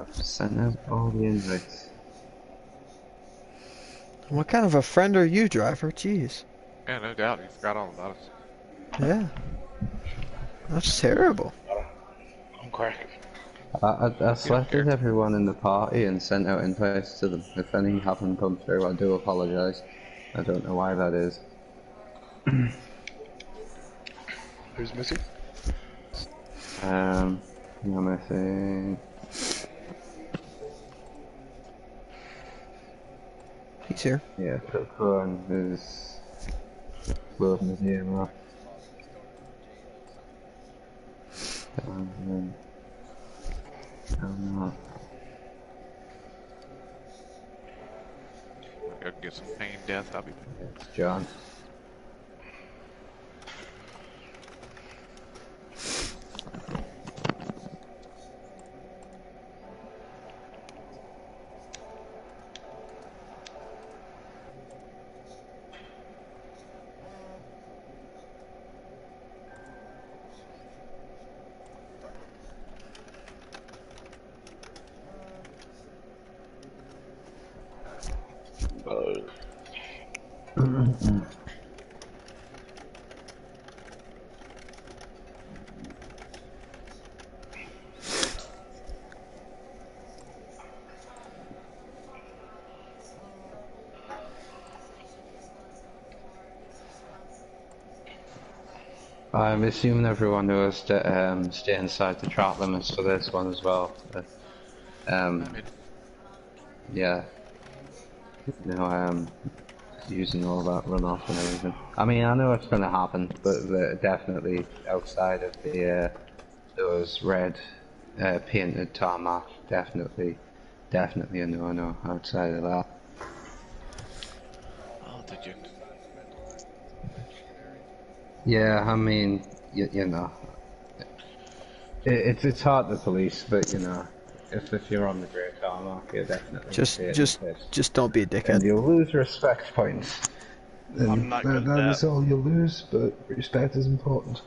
I've sent out all the invites. What kind of a friend are you, driver? Jeez. Yeah, no doubt. He forgot all about us. Yeah. That's terrible. I'm crack. I You don't selected care. everyone in the party and sent out invites to them. If any haven't come through, I do apologise. I don't know why that is. Who's missing? Let me see. He's here. Yeah, Cookburn is loading his name up. And then, I'm not. Go get some pain death. I'll be back. It's John. I'm assuming everyone knows to stay inside the track limits for this one as well. But, I mean, yeah, using all that runoff and everything. I mean, I know it's going to happen, but definitely outside of the those red painted tarmac, definitely a no-no outside of that. oh, did you? Yeah, I mean, you know, it's hard to police, but you know, if you're on the grey tarmac, you're definitely Just, staying just, in place. just don't be a And dickhead. you'll lose respect points. I'm And not good at that that. is all you lose, but respect is important.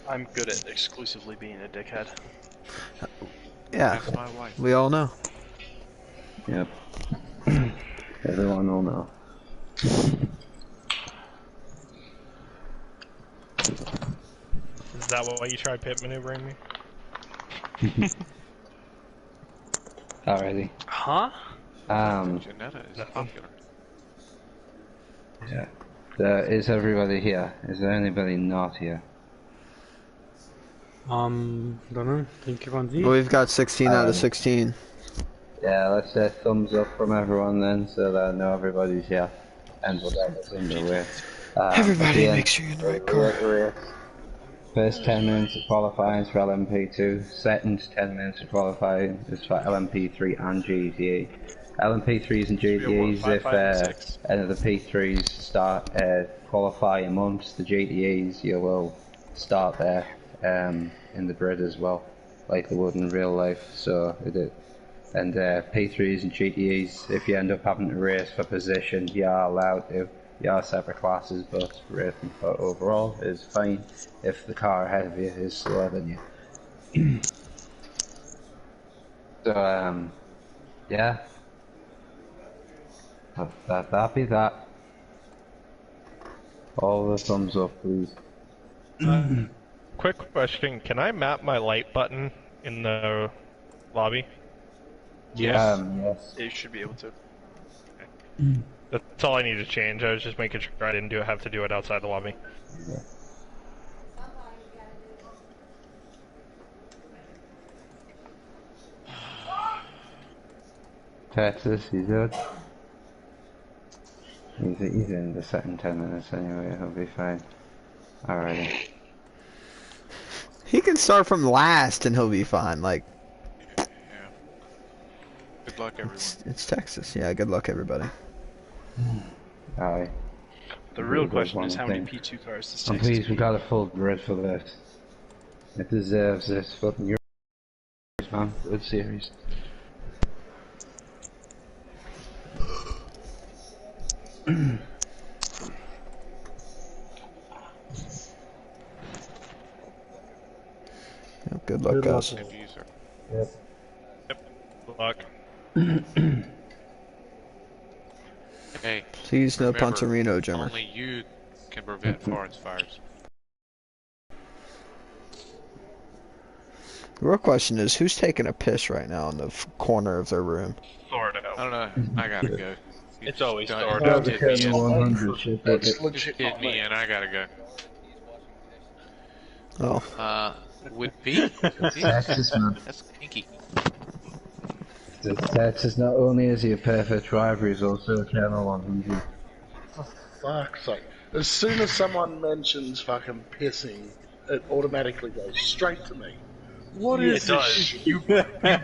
I'm good at exclusively being a dickhead. Yeah. Ask my wife. We all know. Yep. Everyone will know. Is that why you tried pit maneuvering me? Alrighty. Huh? Janetta is Nothing. popular. Yeah. Is everybody here? Is there anybody not here? Don't know. Think you can see? But we've got 16 out of Alright. 16. Yeah, let's say thumbs up from everyone then, so that I know everybody's here. And we'll get this underway. Everybody, Again, make sure you're in the right car. reiterate, first 10 minutes of qualifying is for LMP2, second 10 minutes of qualifying is for LMP3 and GTE. LMP3s and GTEs, Five, if five, and six. any of the P3s start qualify amongst the GTEs, you will start there in the grid as well, like they would in real life. So it is. And P3s and GTEs, if you end up having to race for position, you are allowed to. You are separate classes, but racing for overall is fine if the car ahead of you is slower than you. So, yeah. That'd be that. All the thumbs up, please. Quick question, can I map my light button in the lobby? Yes. Yes. You should be able to. That's all I need to change. I was just making sure I didn't have to do it outside the lobby. Yeah. Texas, you good? He's in the second 10 minutes anyway, he'll be fine. Alrighty. He can start from last and he'll be fine. Like, Yeah. Good luck, everyone. it's Texas. Yeah, good luck, everybody. Aye. The real Good question one, is I how many think. P2 cars does I'm Texas pleased we beat? got a full grid for this. It deserves this fucking year, man. Good series. Yeah, good luck, Good luck. guys. Same to you, sir. Yep. Good luck. Hey, Please no remember, Pontorino, Jimmer. only you can prevent forest fires. The real question is, who's taking a piss right now in the corner of their room? I Sordo. don't know. I gotta go. You It's always done- Sordo. No, you the did me in. Colonel 100 ship That's it. legit Did not me me. in. I gotta go. Oh, With Pete? Texas, man. That's kinky. Texas, not only is he a perfect driver, he's also a Colonel 100. Fuck's sake. As soon as someone mentions fucking pissing, it automatically goes straight to me. What Yeah, is it this does. shit? You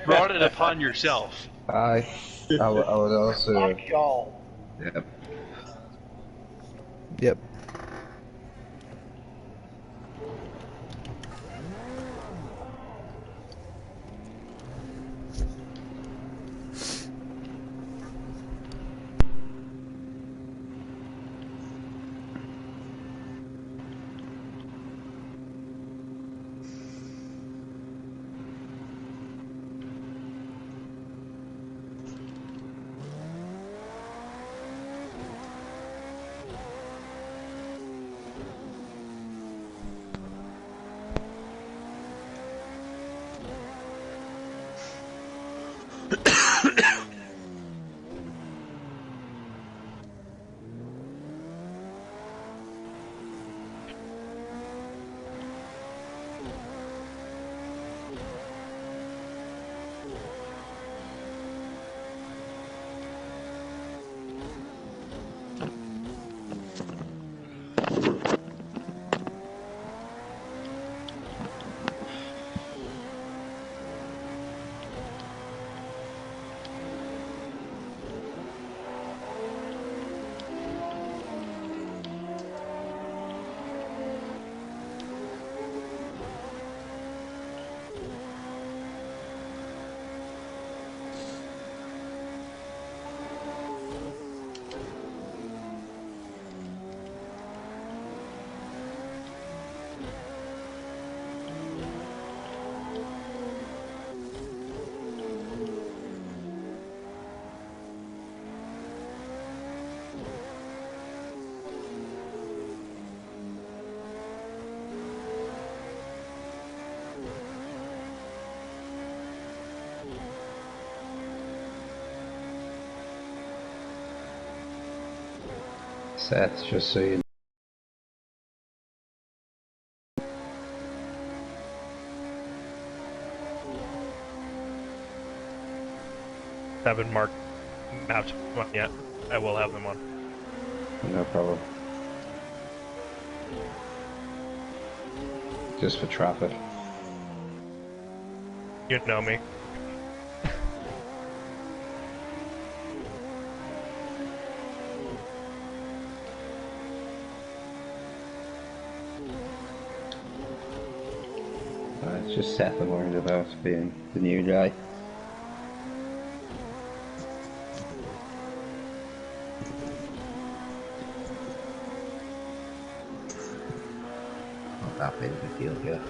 brought it upon yourself. I would also, Fuck y'all. yeah. yep. Seth, just so you know. Haven't marked mapped one yet. I will have them on. No problem. Just for traffic. You know me. It's just Seth I'm worried about being the new guy. Not that big of a deal here.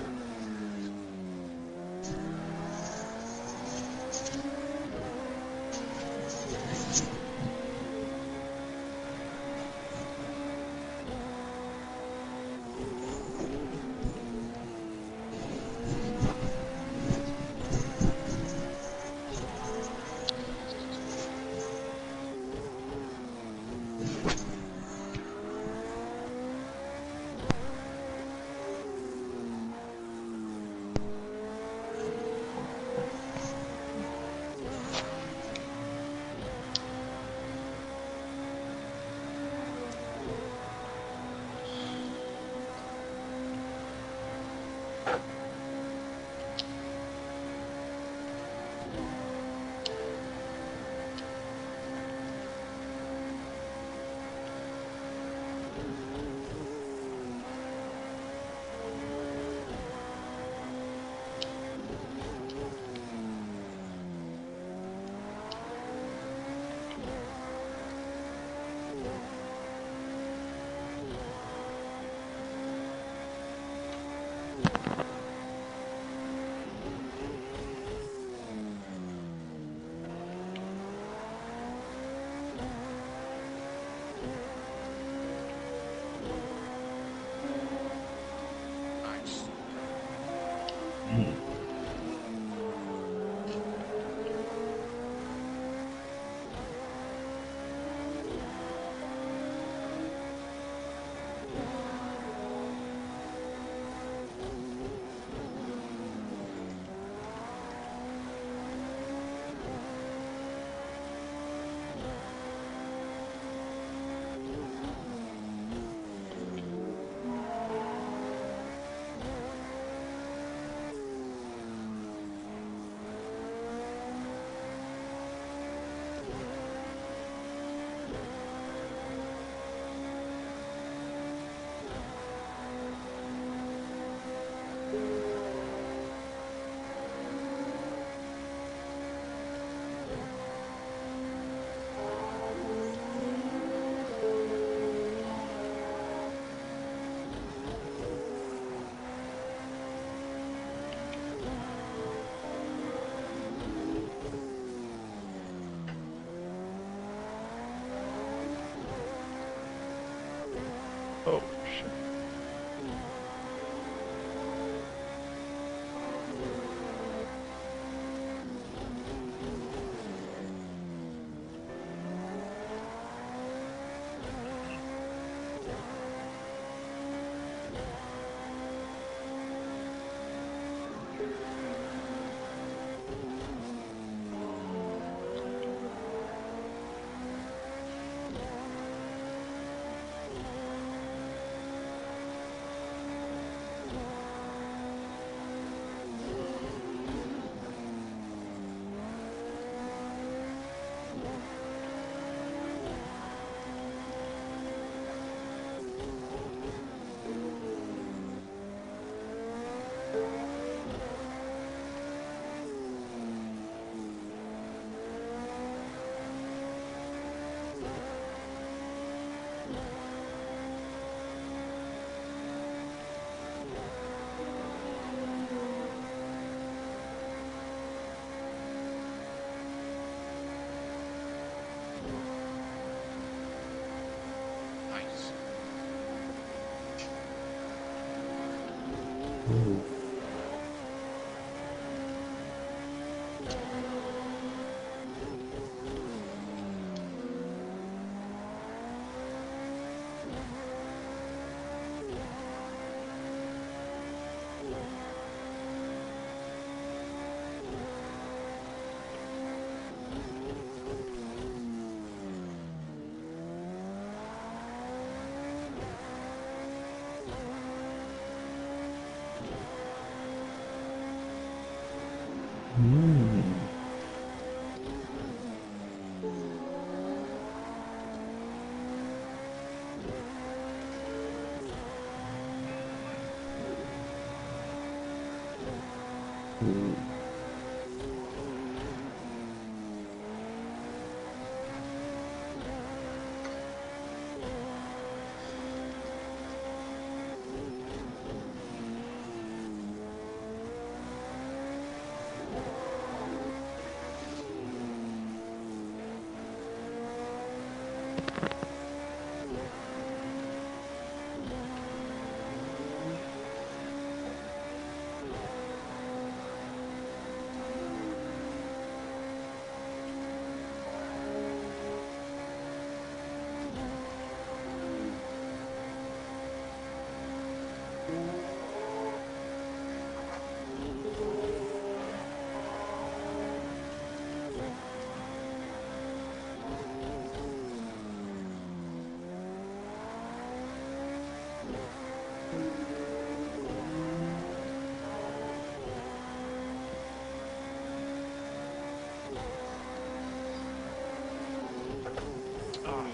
Oh,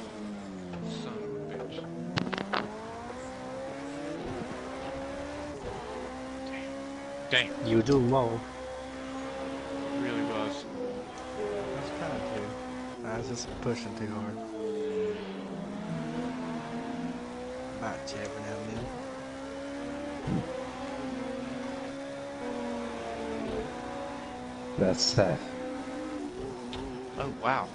son of a bitch. Damn. You do more. Really was. I was trying to. I was just pushing too hard. Bite you every now and then. That's Seth. Oh, wow.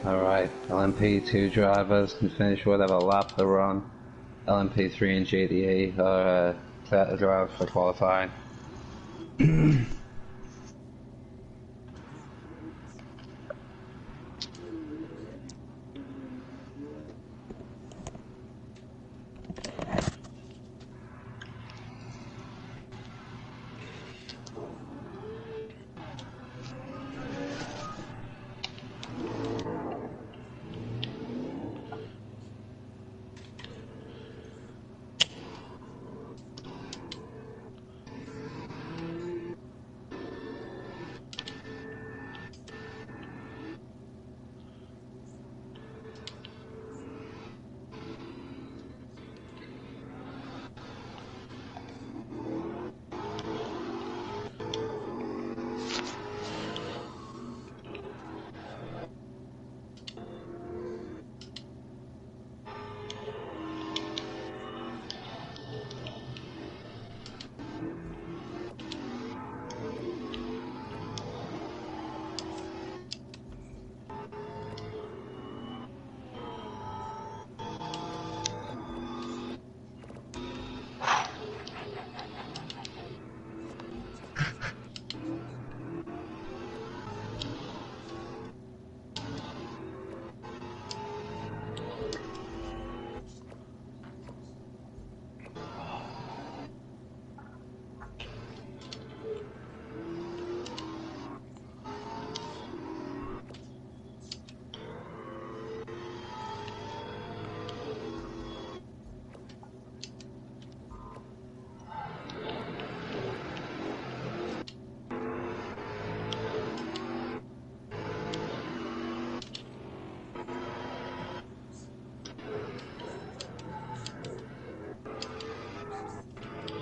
Alright, LMP2 drivers can finish whatever lap they're on. LMP3 and JDA are clear to drive for qualifying.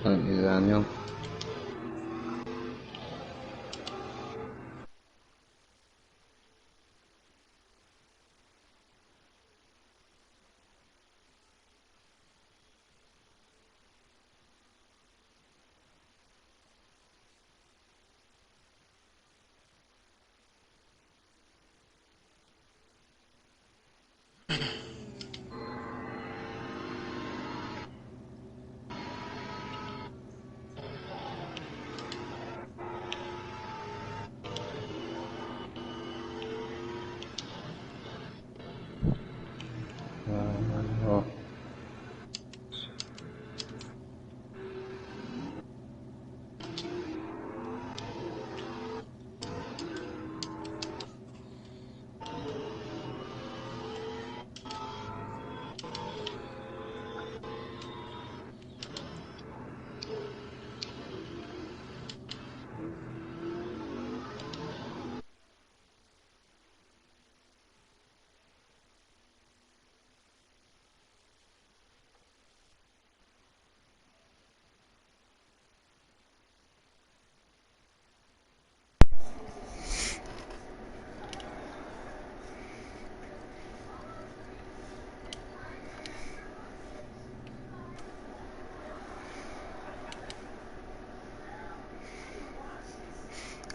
Thank you, Daniel. Oh.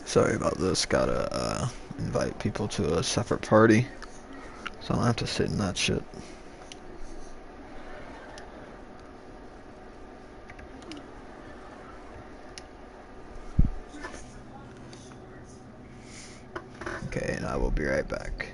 Sorry about this. Gotta invite people to a separate party, so I don't have to sit in that shit. Okay, and I will be right back.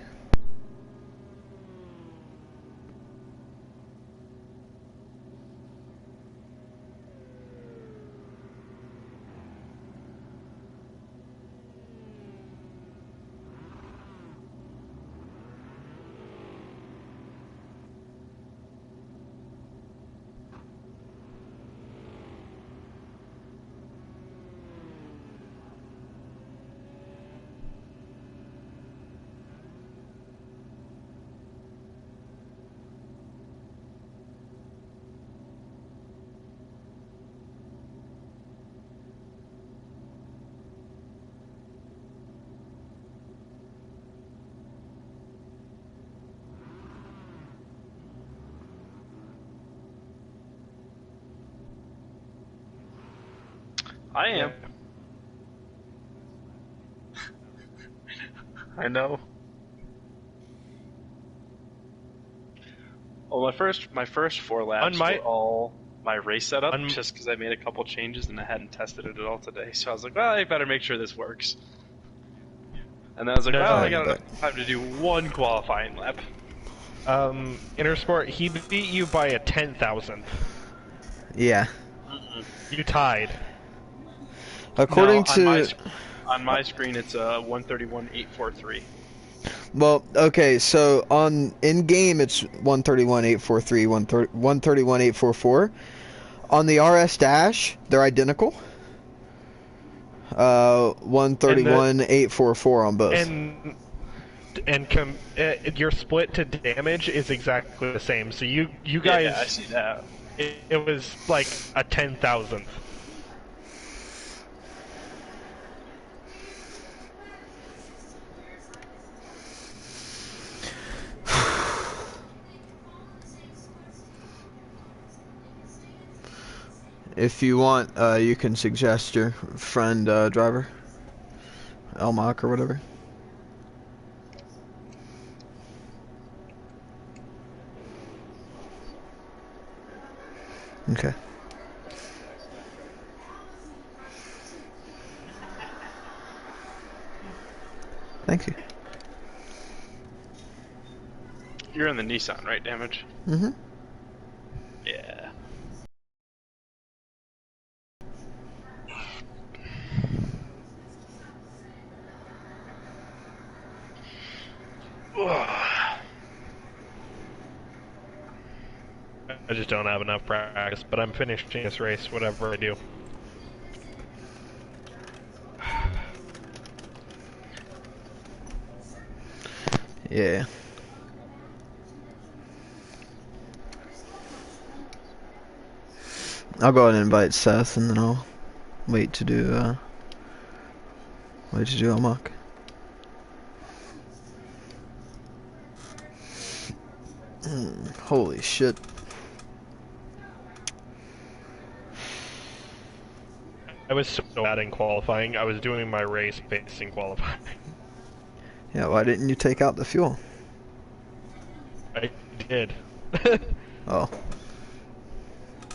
I am. I know. Well, my first 4 laps were all my race setup, just because I made a couple changes and I hadn't tested it at all today. So I was like, well, I better make sure this works. And then I was like, well, I got enough time to do 1 qualifying lap. Intersport, he beat you by a 10,000th. Yeah. You tied. According to... On my screen, it's 131.843. Well, okay, so in game it's 131.843, 131.844. On the RS dash, they're identical. 131.844 on both. And your split to damage is exactly the same. So you guys, yeah, I see that. It was like a 10,000th. If you want, you can suggest your friend driver, Elmock or whatever. Okay. Thank you. You're in the Nissan, right, Damage? Mm-hmm. Yeah. I just don't have enough practice, but I'm finishing this race, whatever I do. Yeah. I'll go ahead and invite Seth, and then I'll wait to do Amok. Holy shit. I was so bad in qualifying. I was doing my race based in qualifying. Yeah, why didn't you take out the fuel? I did. Oh.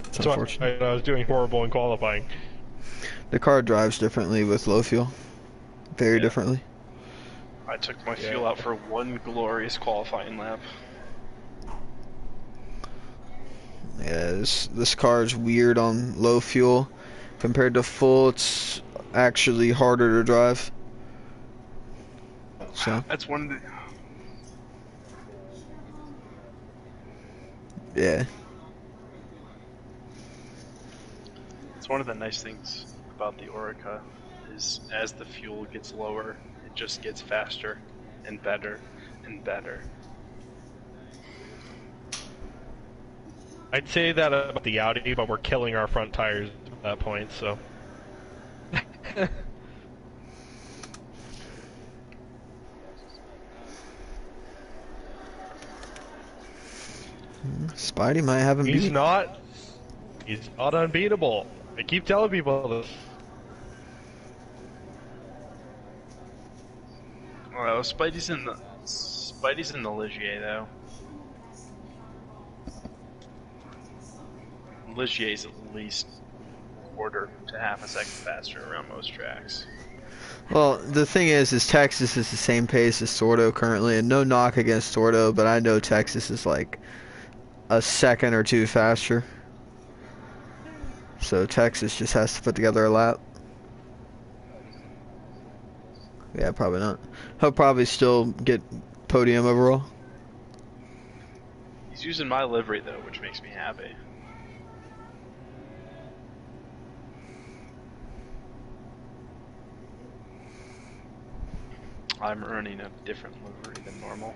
It's So unfortunate. I was doing horrible in qualifying. The car drives differently with low fuel. Very differently. I took my fuel out for one glorious qualifying lap. Yeah, this car is weird on low fuel. Compared to full, it's actually harder to drive. So. That's one of the... Yeah. It's one of the nice things about the Orica is as the fuel gets lower, it just gets faster and better and better. I'd say that about the Audi, but we're killing our front tires at that point, so... Spidey might have him beat. He's not unbeatable. I keep telling people this. Well, Spidey's in the Ligier though. Ligier's at least quarter to half a second faster around most tracks. Well, the thing is Texas is the same pace as Sordo currently, and no knock against Sordo, but I know Texas is like a second or two faster. So Texas just has to put together a lap. Yeah, probably not. He'll probably still get podium overall. He's using my livery though, which makes me happy. I'm earning a different livery than normal.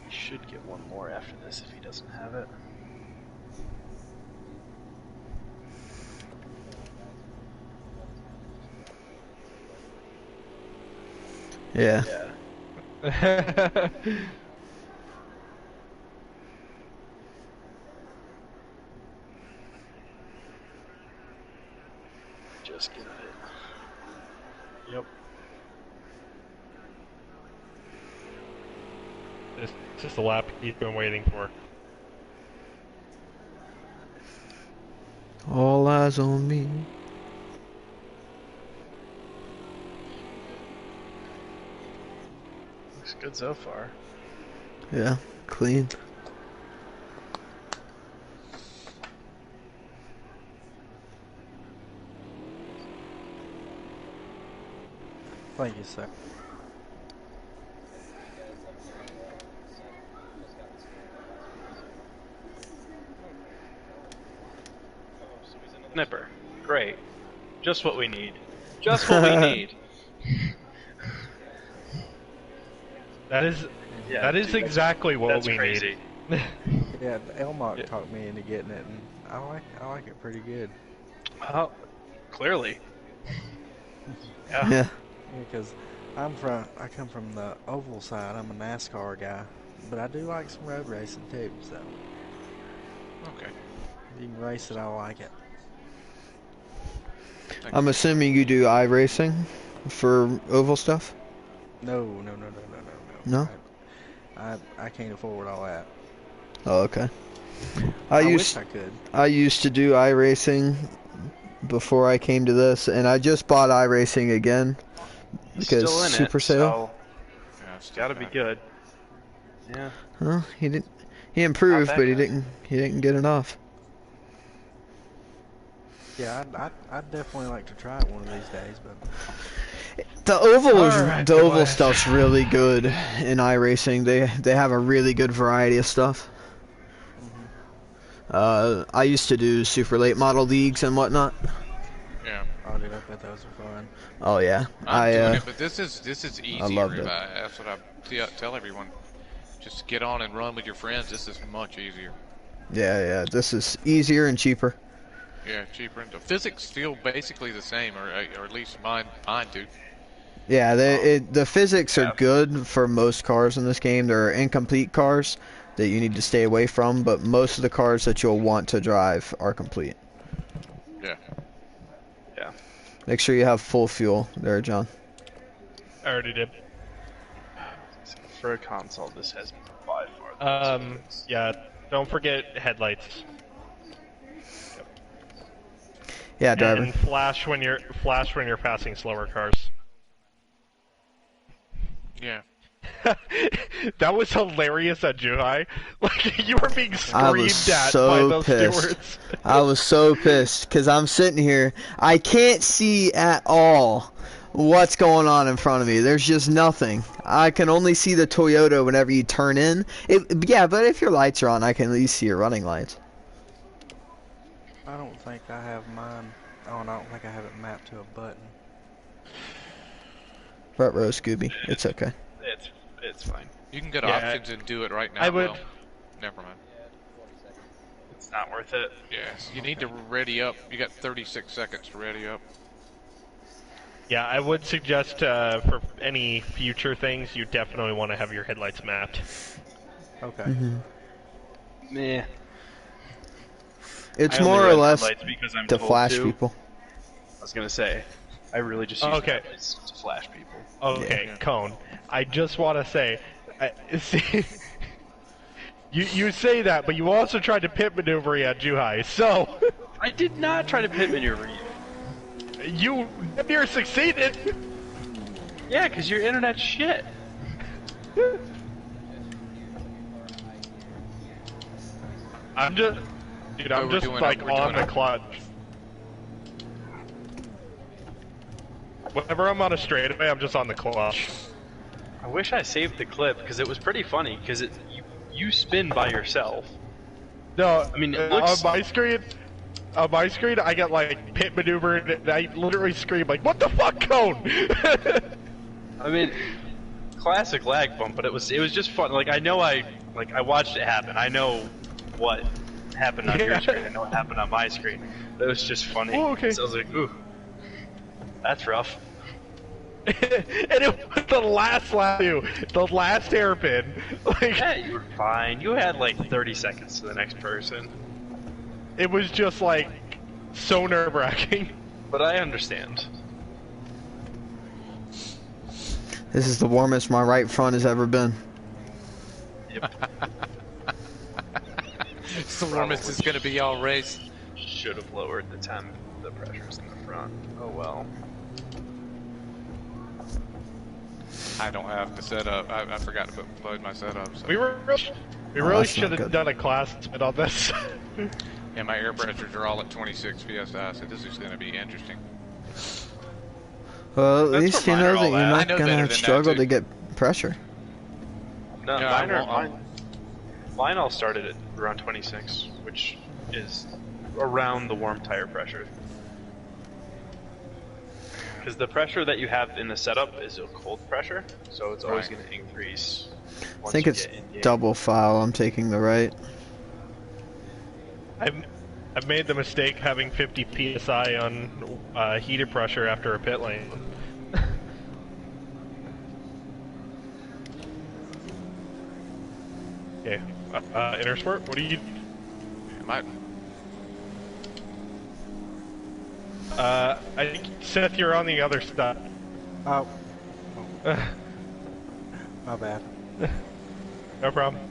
He should get one more after this if he doesn't have it. Yeah. Just get it. Yep. It's just the lap he's been waiting for. All eyes on me. Looks good so far. Yeah, clean. Thank you, sir. Snipper. Great. Just what we need. Just what we need. That is Dude, exactly what that's we crazy. need. Yeah, Elmok talked me into getting it, and I like it pretty good. Well, clearly. Yeah. Yeah. Because I come from the oval side. I'm a NASCAR guy, but I do like some road racing too. So Okay. if you can race it, I like it. I'm assuming you do iRacing for oval stuff? No. No? I can't afford all that. Oh, okay. I wish I could. I used to do iRacing before I came to this, and I just bought iRacing again because Still in Super it, Sale. So it's gotta be good. Yeah. Huh? He improved, Not but bad, he didn't get it off. Yeah, I'd definitely like to try it one of these days, but The oval stuff's really good in iRacing. They have a really good variety of stuff. I used to do super late model leagues and whatnot. Yeah. oh, dude, I bet those are fun. Oh yeah, I'm doing it, but this is easy. I loved it. That's what I tell everyone. just get on and run with your friends. This is much easier. Yeah, this is easier and cheaper. Yeah, cheaper, and the physics feel basically the same, or at least mine do. Yeah, the physics are good for most cars in this game. There are incomplete cars that you need to stay away from, but most of the cars that you'll want to drive are complete. Yeah. Yeah. Make sure you have full fuel there, John. I already did. For a console, this has by far the yeah, don't forget headlights. Yeah, driver. And flash when you're passing slower cars. Yeah. That was hilarious at Juhai. Like, you were being screamed at so by those pissed. stewards. I was so pissed because I'm sitting here. I can't see at all what's going on in front of me. There's just nothing. I can only see the Toyota whenever you turn in. Yeah, but if your lights are on, I can at least see your running lights. I don't think I have mine. Oh, and I don't think I have it mapped to a button. Front row, Scooby. It's okay. It's fine. You can go to options and do it right now. I would. Well, never mind. It's not worth it. Yes, you need to ready up. You got 36 seconds to ready up. Yeah, I would suggest for any future things, you definitely want to have your headlights mapped. Okay. Meh. It's more or less to told flash to. people. I was gonna say, I really just use headlights to flash people. Okay, Yeah. Cone. I just want to say, see, you say that, but you also tried to pit maneuver at Juhai, so... I did not try to pit maneuver you. You near succeeded! Yeah, because your internet's shit. I'm just... Dude, I'm just, like, on the clutch. Whenever I'm on a straightaway, I'm just on the clutch. I wish I saved the clip, because it was pretty funny, because you spin by yourself. No, I mean, it looks... on my screen, I get, like, pit maneuvered, and I literally scream, like, what the fuck, Cone? I mean, classic lag bump, but it was just fun. Like, I watched it happen. I know what happened on your screen. I know what happened on my screen. But it was just funny. Oh, okay. So I was like, ooh, that's rough. And it was the last lap, too. The last hairpin. Like, Yeah, you were fine. You had like 30 seconds to the next person. it was just, like, so nerve-wracking. But I understand. This is the warmest my right front has ever been. Yep. It's the warmest it's gonna be all race. Should have lowered the pressures in the front. Oh well. I don't have the setup. I forgot to load my setup. So. We really should have done a class spin on this. Yeah, my air pressures are all at 26 psi, so this is gonna be interesting. Well, at That's least where you mine know are that all you're at. I not know better gonna than that, struggle too. to get pressure. No, Yeah, mine all started at around 26, which is around the warm tire pressure. Because the pressure that you have in the setup is a cold pressure, so it's always Right. going to increase. I Once think you it's get in-game. double file. I'm taking the right. I've made the mistake having 50 psi on heated pressure after a pit lane. Okay, Intersport, what do you... My, I think, Seth, you're on the other side. Oh. My bad. No problem.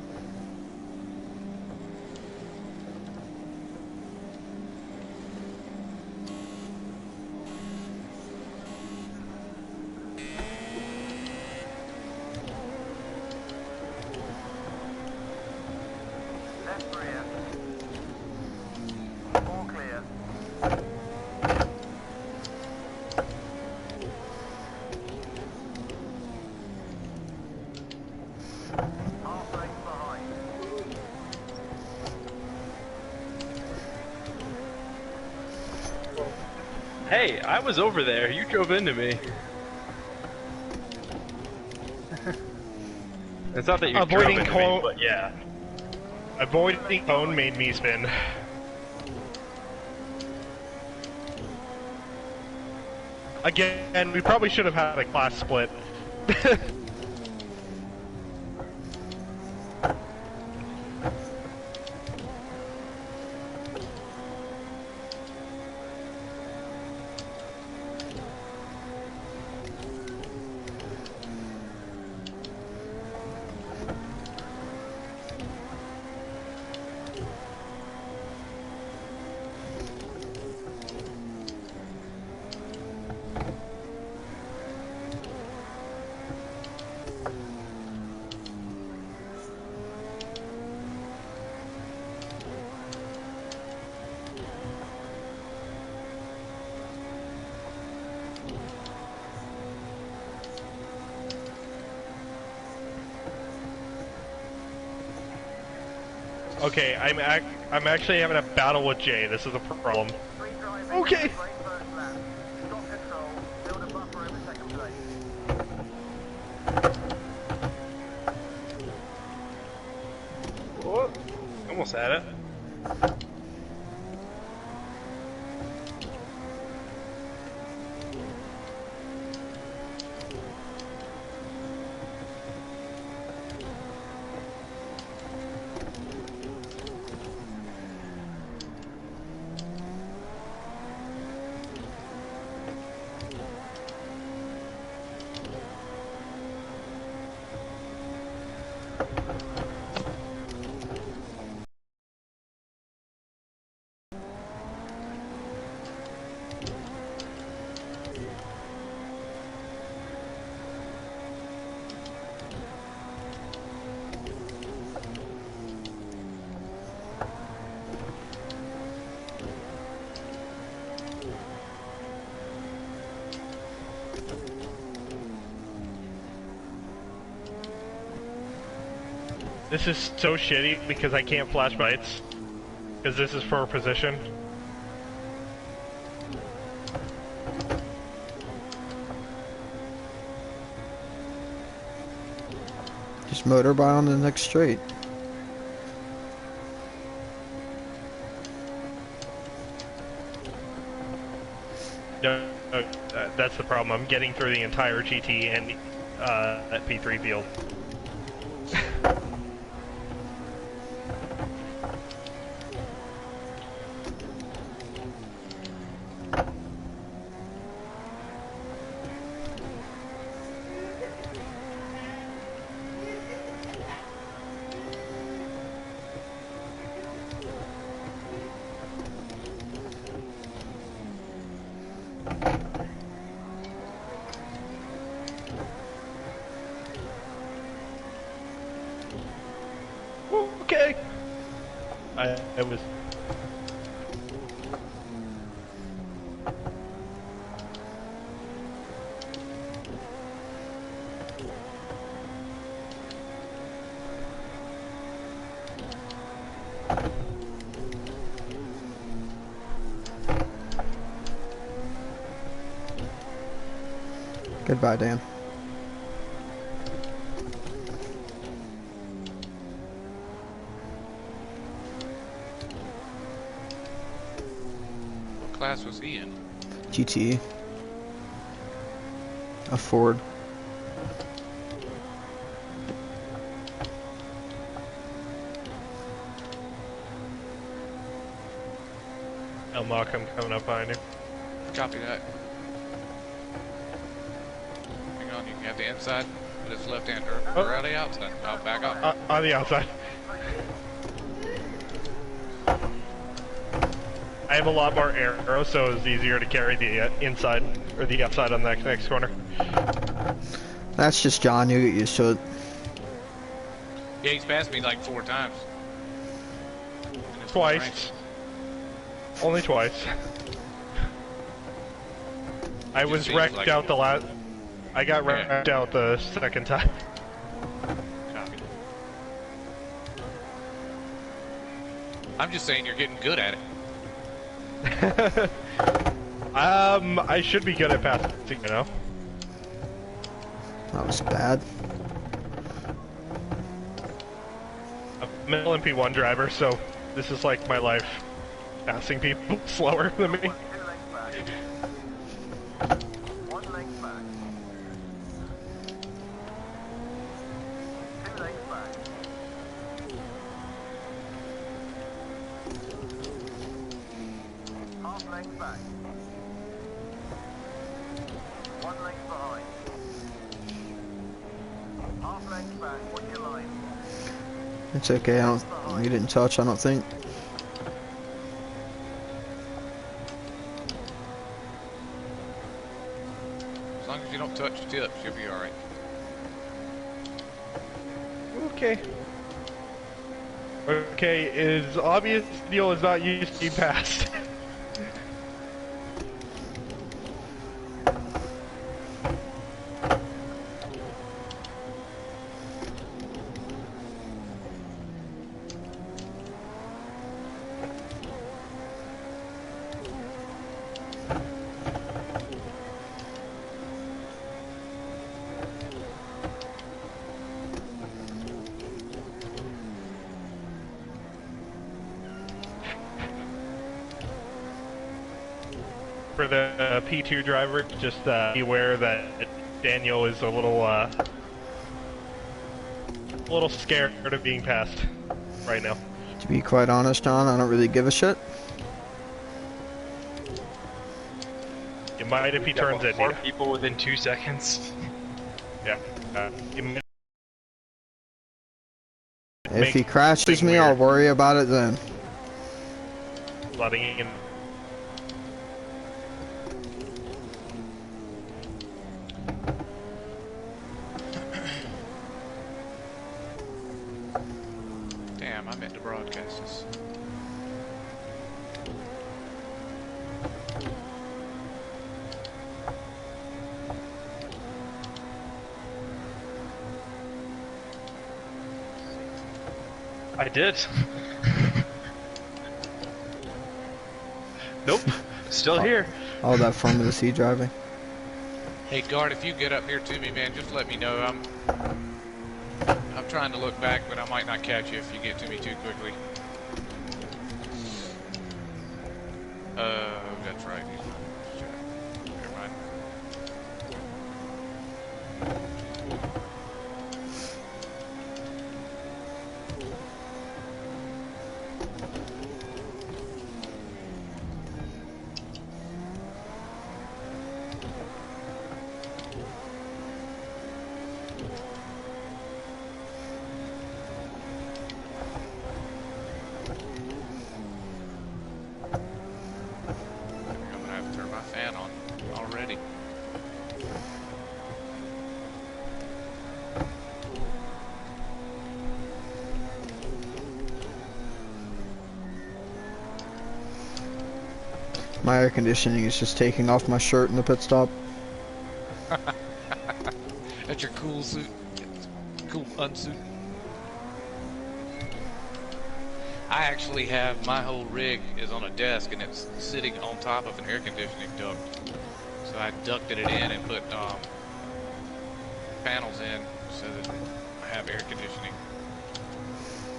Hey, I was over there. You drove into me. It's not that you avoiding drove into cone, me, but yeah. avoiding cone made me spin. Again, we probably should have had a class split. Okay, I'm actually having a battle with Jay. This is a problem. Okay. Oh, almost had it. This is so shitty because I can't flash bites. Because this is for position. Just motor by on the next straight. No, that's the problem. I'm getting through the entire GT and that P3 field. Okay. I was. Goodbye, Dan. What class was he in? GT. A Ford. Elmark, I'm coming up behind you. Copy that. Hang on, you can have the inside, but it's left hand or on the outside. No, back up. On the outside. I have a lot more arrow, so it's easier to carry the inside or the outside on the next corner. That's just John. You get used to it. Yeah, he's passed me like 4 times. Twice. Only twice. I was wrecked like out the last. I got wrecked out the second time. Copy. I'm just saying you're getting good at it. I should be good at passing, you know. That was bad. I'm an LMP1 driver, so this is like my life. Passing people slower than me. It's okay. You didn't touch. I don't think. As long as you don't touch the tips, you'll be alright. Okay. Okay, it is obvious Neil is not used to being passed. For the P2 driver, just be aware that Daniel is a little scared of being passed right now. To be quite honest, John, I don't really give a shit. You might if he turns in. 4 people within 2 seconds. Yeah. If he crashes me, I'll worry about it then. Letting in. Damn, I meant to broadcast this. I did. Nope. Still here. All that Formula C driving. Hey, Guard, if you get up here to me, man, just let me know. I'm trying to look back, but I might not catch you if you get to me too quickly. That's right. Never mind. I'm gonna have to turn my fan on already. My air conditioning is just taking off my shirt in the pit stop. That's your cool suit. Cool unsuit. I actually have my whole rig is on a desk and it's sitting on top of an air conditioning duct. So I ducted it in and put panels in so that I have air conditioning.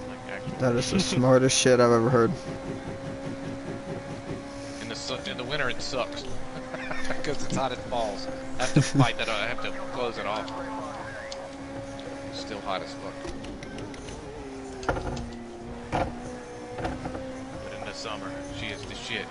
Like actual. That is the smartest shit I've ever heard. In the winter it sucks because it's hot as balls. I have to fight that. I have to close it off. It's still hot as fuck. But in the summer, she is the shit.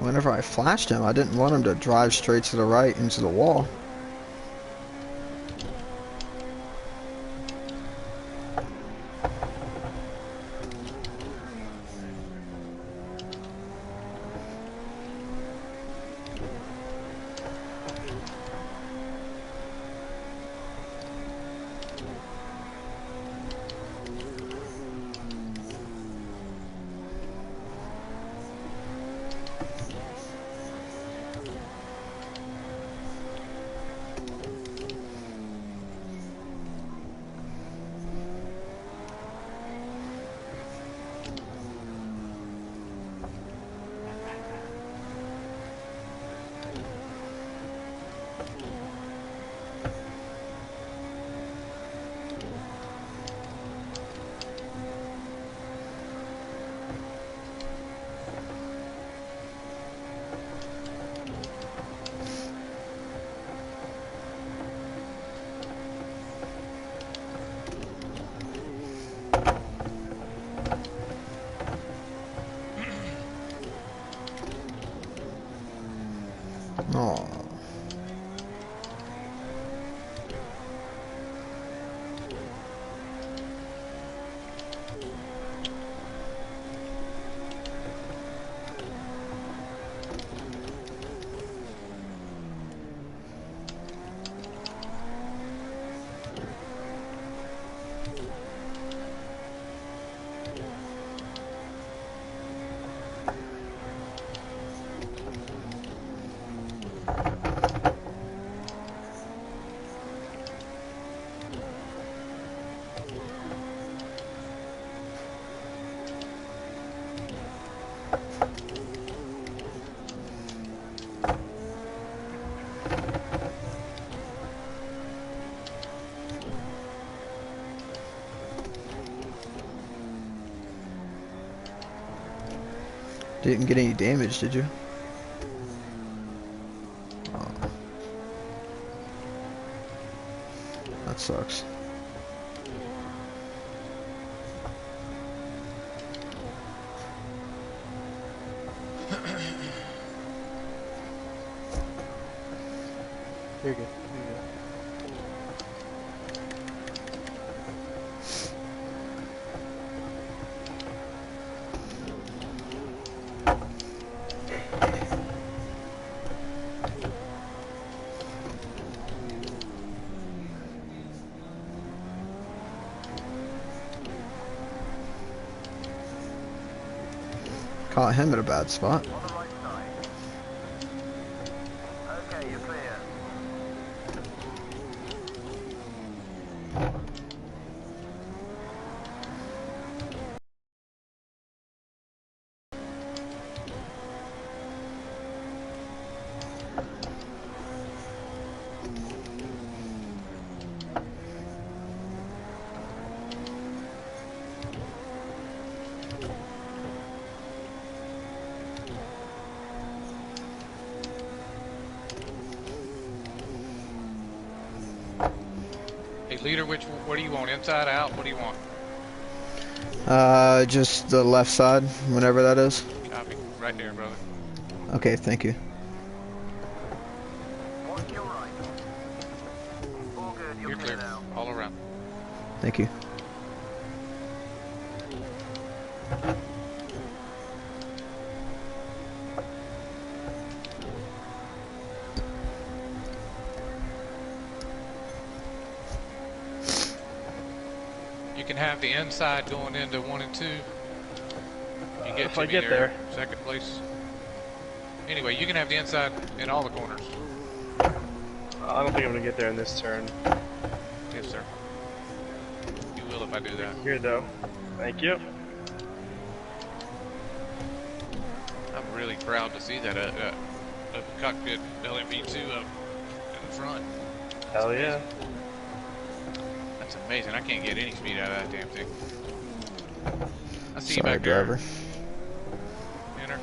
Whenever I flashed him, I didn't want him to drive straight to the right into the wall. Oh. Didn't get any damage, did you? Oh. That sucks. You're good. You're good. Caught him at a bad spot. Hey, leader, what do you want? Inside, out? What do you want? Just the left side, whenever that is. Copy. Right there, brother. Okay, thank you. You're clear. All around. Thank you. You can have the inside going into 1 and 2. You get If to I me get there. second place. Anyway, you can have the inside in all the corners. I don't think I'm gonna get there in this turn. Yes, sir. You will if I do that. Here though. Thank you. I'm really proud to see that a cockpit LMV2 up in the front. Hell yeah. That's amazing. I can't get any speed out of that damn thing. I see you Sorry, back there. driver. Enter.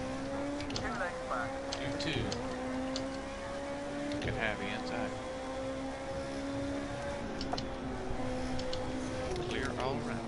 You too can have the inside. Clear all around.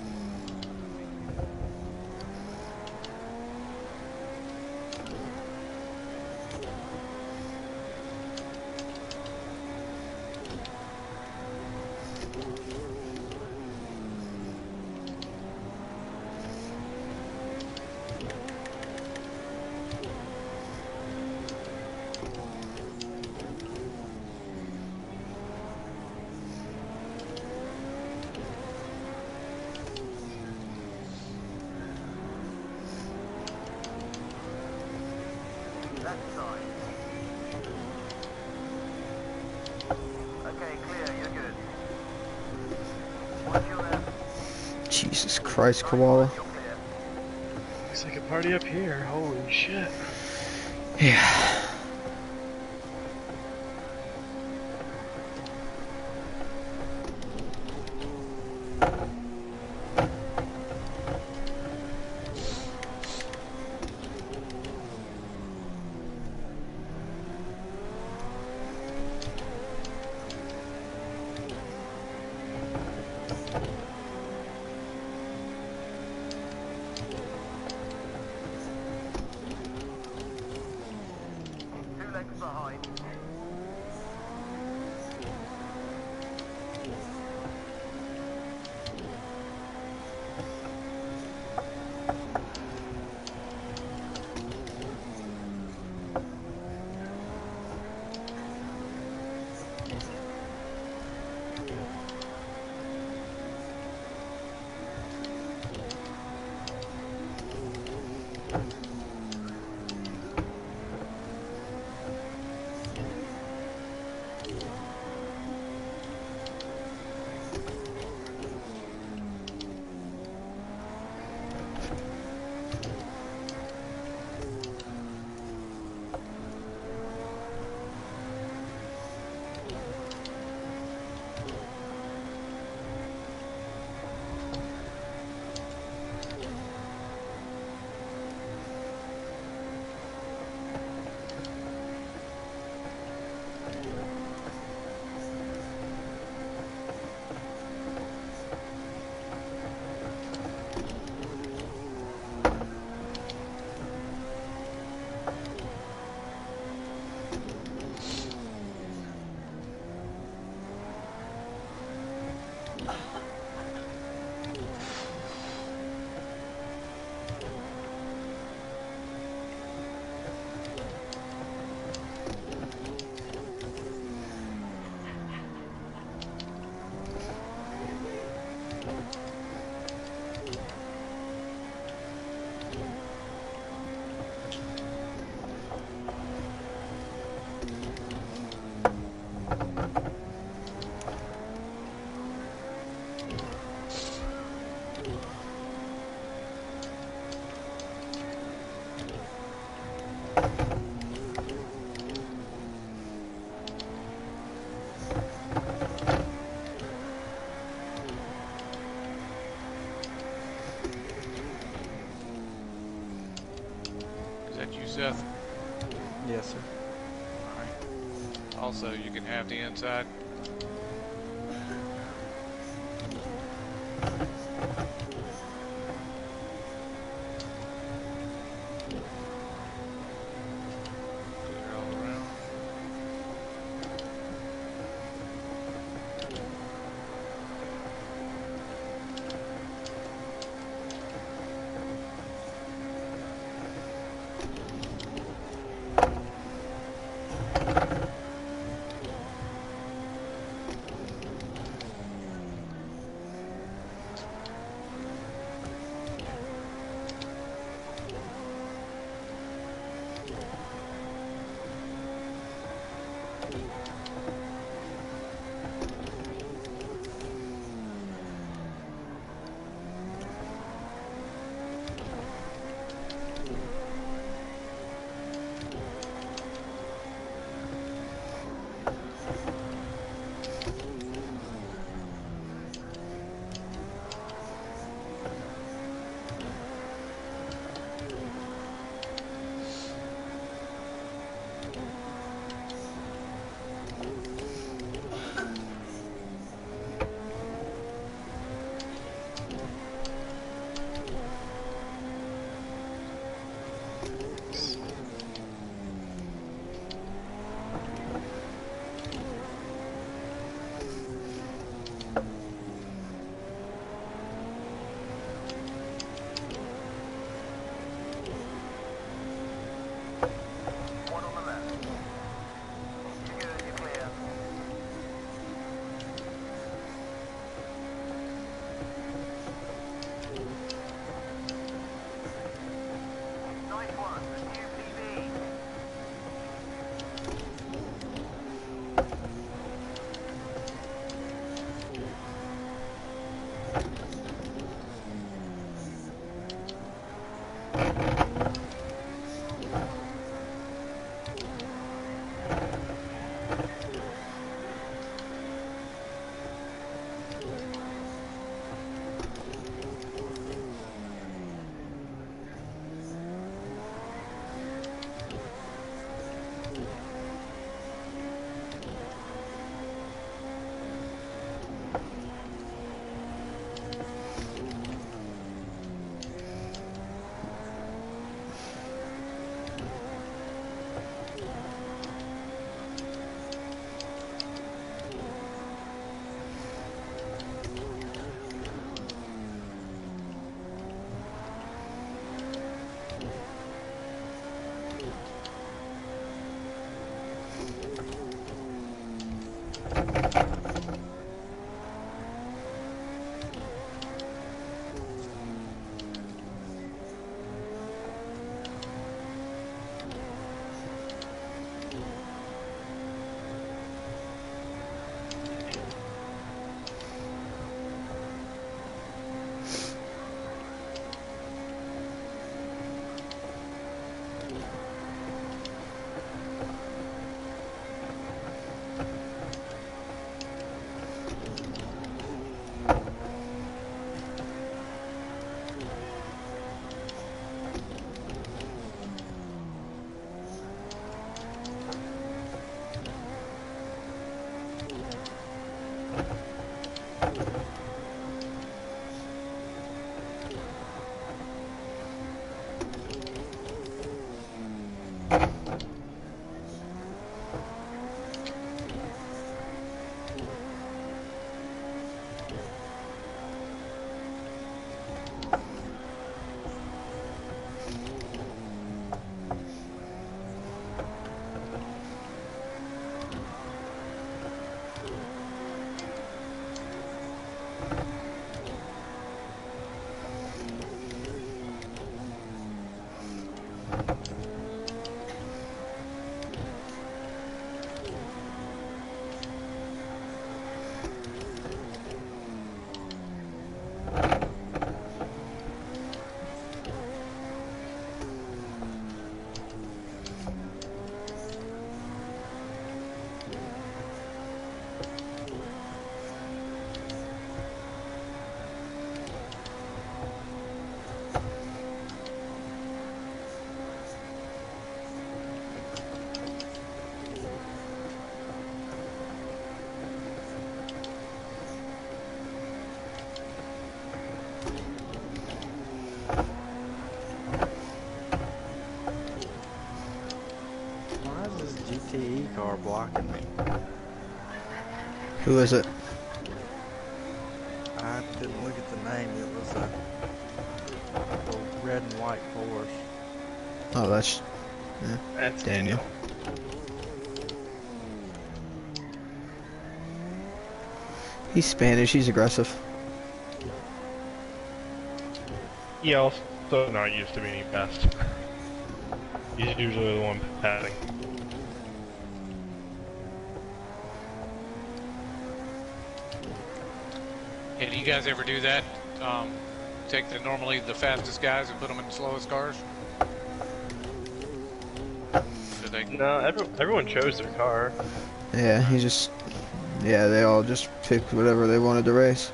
Jesus Christ, Koala. Looks like a party up here. Holy shit. Yeah. Seth? Yes, sir. Alright. Also, you can have the inside. Clear all around. Why is this GTE car blocking me? Who is it? I didn't look at the name. It was a red and white Porsche. Oh, that's That's Daniel. He's Spanish. He's aggressive. He also not used to being best. He's usually the one passing. Hey, do you guys ever do that? Take normally the fastest guys and put them in the slowest cars? Do they... No, everyone chose their car. Yeah, he just. Yeah, they all just picked whatever they wanted to race.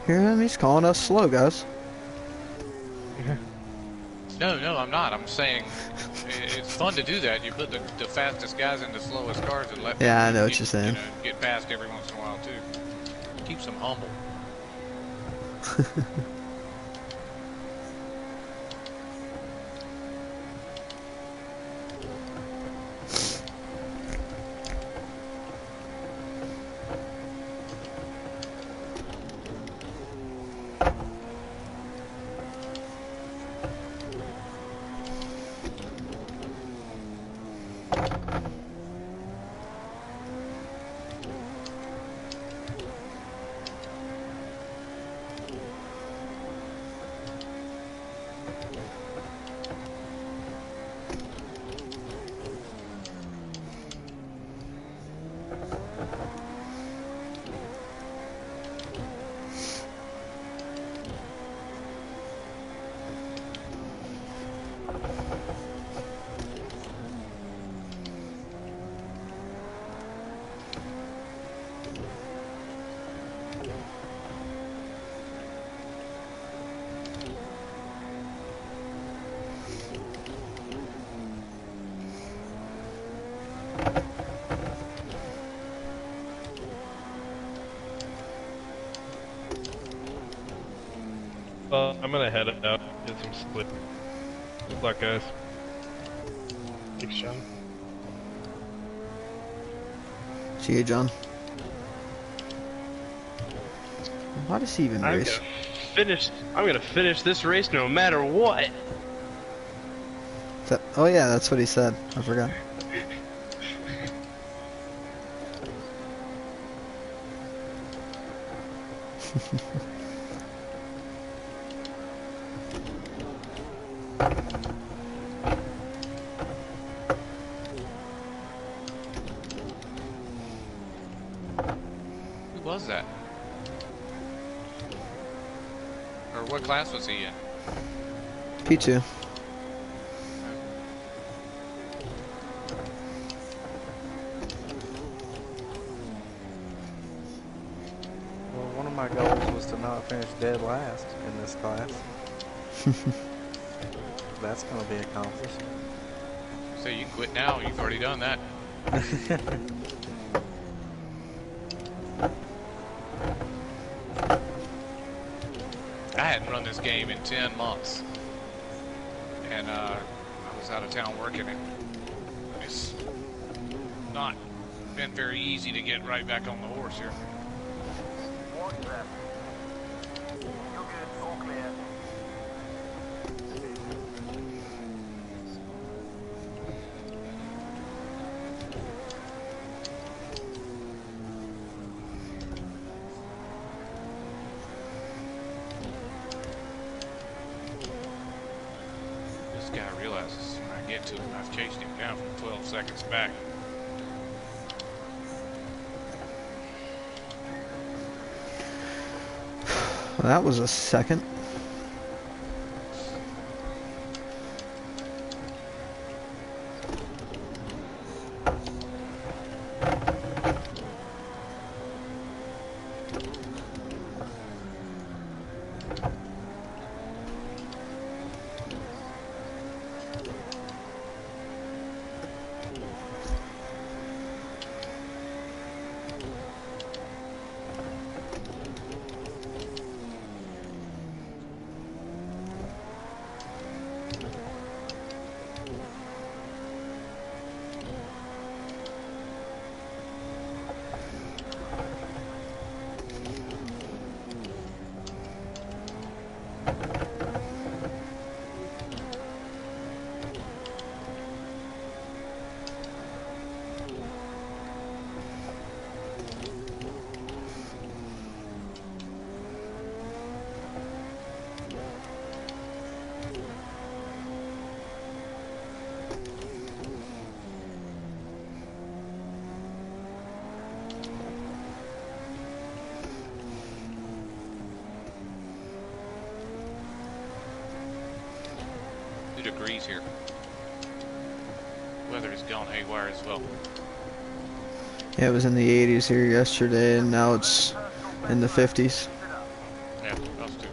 Hear him? He's calling us slow, guys. No, I'm not. I'm saying it's fun to do that. You put the fastest guys in the slowest cars and let Yeah, them I know what you're saying. Get past every once in a while, too. Keeps them humble. Well, I'm gonna head out, get some sleep. Good luck, guys. Thanks, John. See you, John. Why does he even race? I'm gonna finish this race no matter what. Oh yeah, that's what he said. I forgot. Who was that? Or what class was he in? P2. Well, one of my goals was to not finish dead last in this class. That's going to be accomplished. So you can quit now. You've already done that. I hadn't run this game in 10 months. And I was out of town working it. It's not been very easy to get right back on the horse here. realizes when I get to him, I've chased him down from 12 seconds back. That was a second. Degrees here. Weather has gone haywire as well. Yeah, it was in the 80s here yesterday, and now it's in the 50s. Yeah, us too.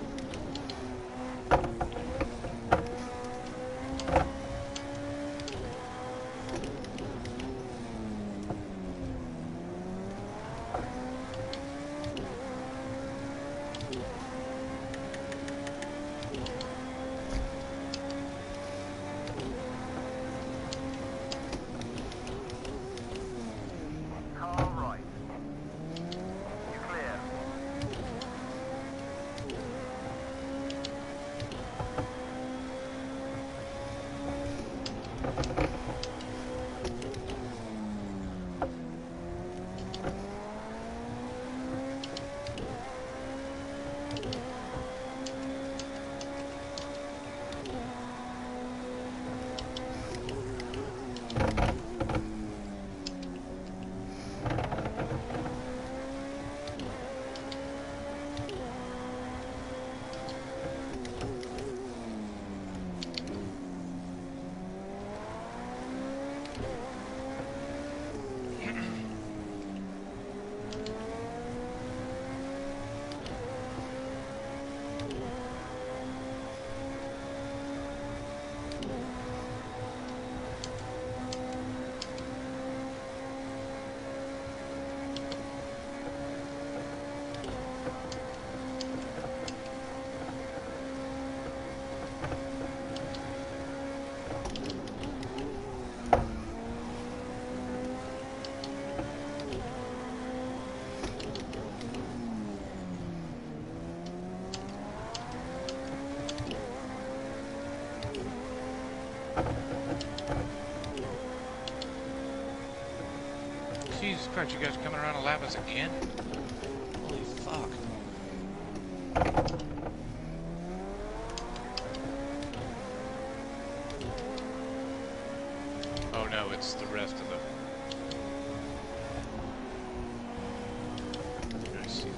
Jesus Christ, you guys coming around to lap us again? Holy fuck. Oh no, it's the rest of the... I see.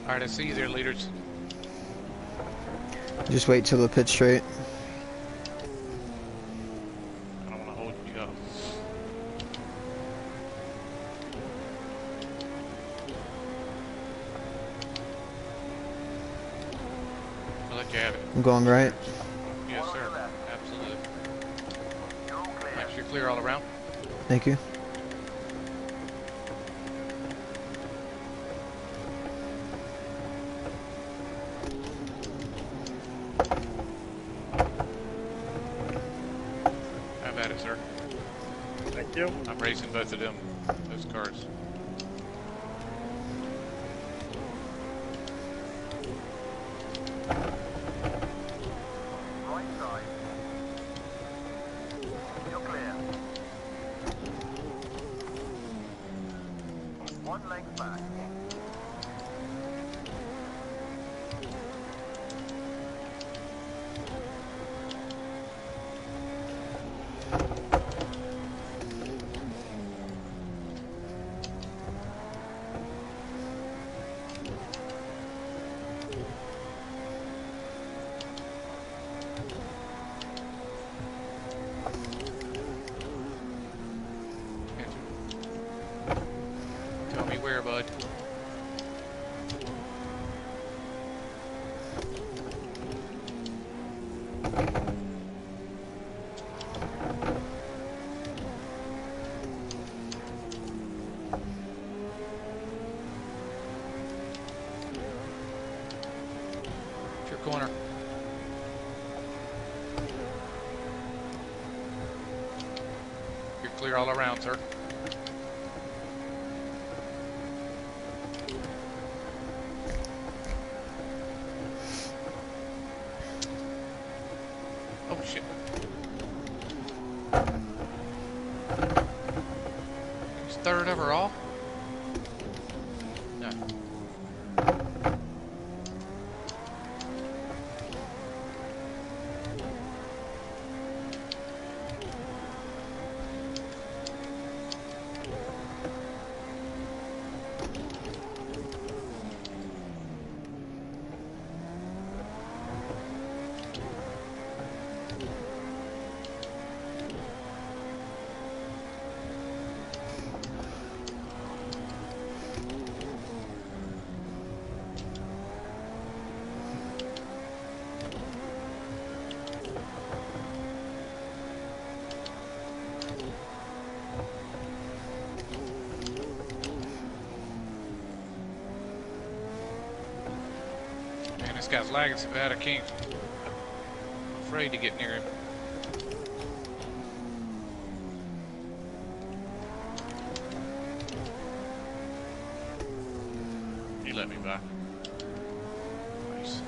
Alright, I see you there, leaders. Just wait till the pit straight. I don't want to hold you up. I'll let you have it. I'm going right. Yes, sir. Absolutely. Make sure you're clear all around. Thank you. Have at it, sir. Thank you. I'm racing both of them, those cars. Tell me where, bud. Your corner. You're clear all around, sir. Oh shit. He's third overall? No. Man, this guy's lagging so bad I can't. I'm afraid to get near him. He let me by. Nice.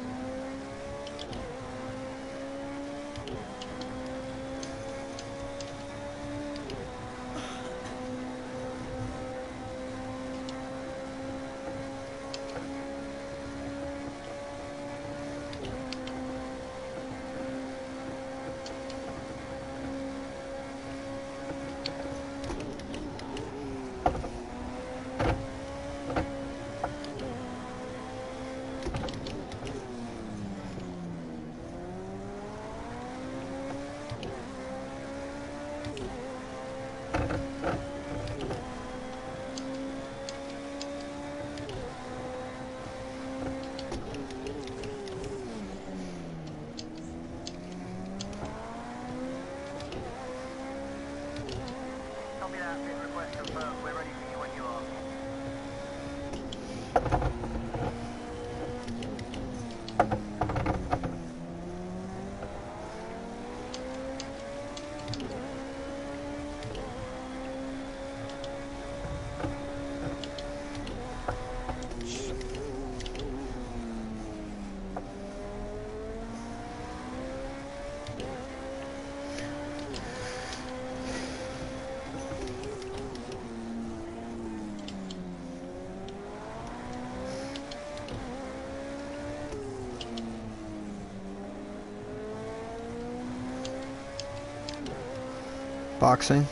Boxing.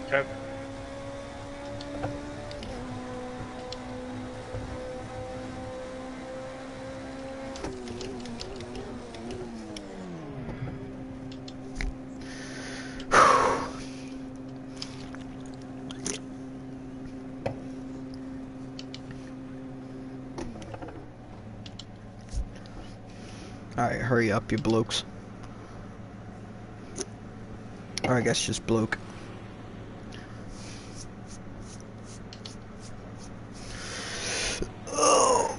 Okay. Alright, hurry up, you blokes. Or I guess just bloke. Oh.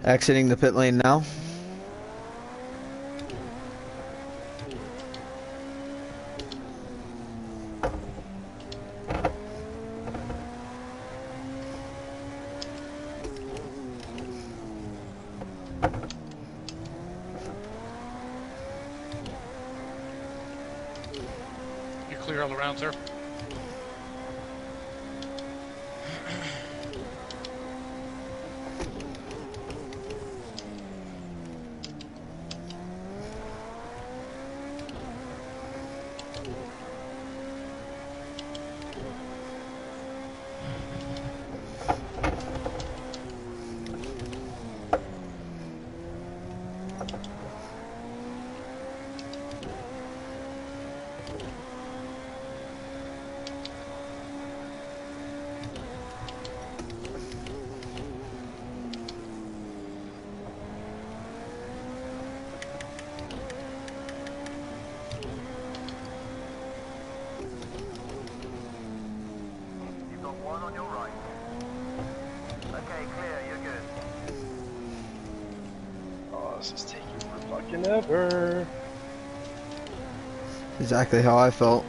Exiting the pit lane now. You clear all around, sir? This is taking for fucking ever. Exactly how I felt.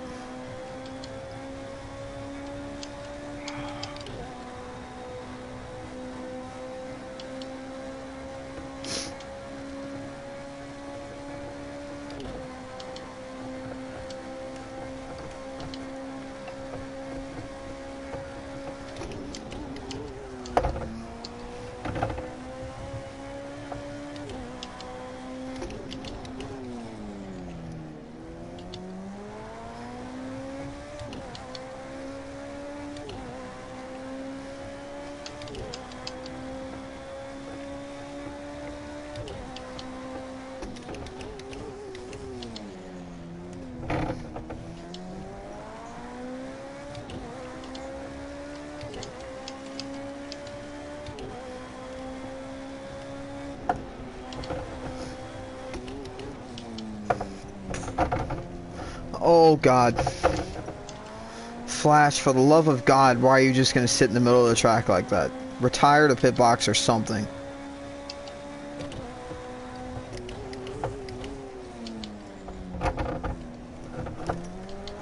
Oh God. Flash, for the love of God, why are you just gonna sit in the middle of the track like that? Retire to pit box or something.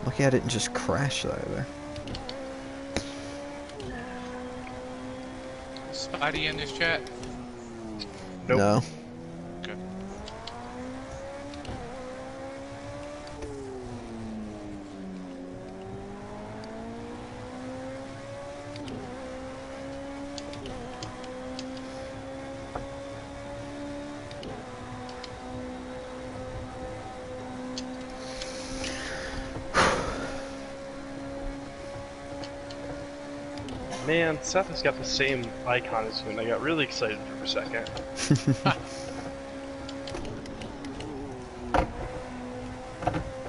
Lucky I didn't just crash either. Spidey in this chat? Nope. No. Good. Man, Seth has got the same icon as you, and I got really excited for a second.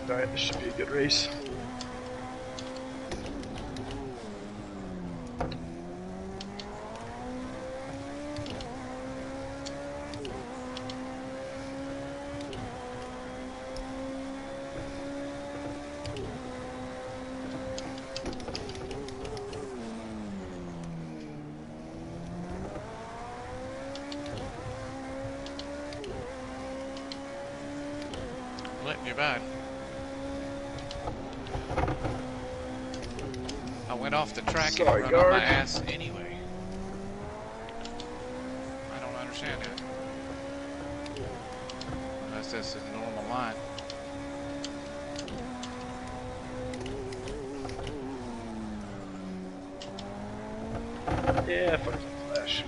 Alright, this should be a good race. Well, you're bad. I went off the track Sorry, and run on my guard. ass anyway. I don't understand that. Unless that's a normal line. Yeah, fuck Flash.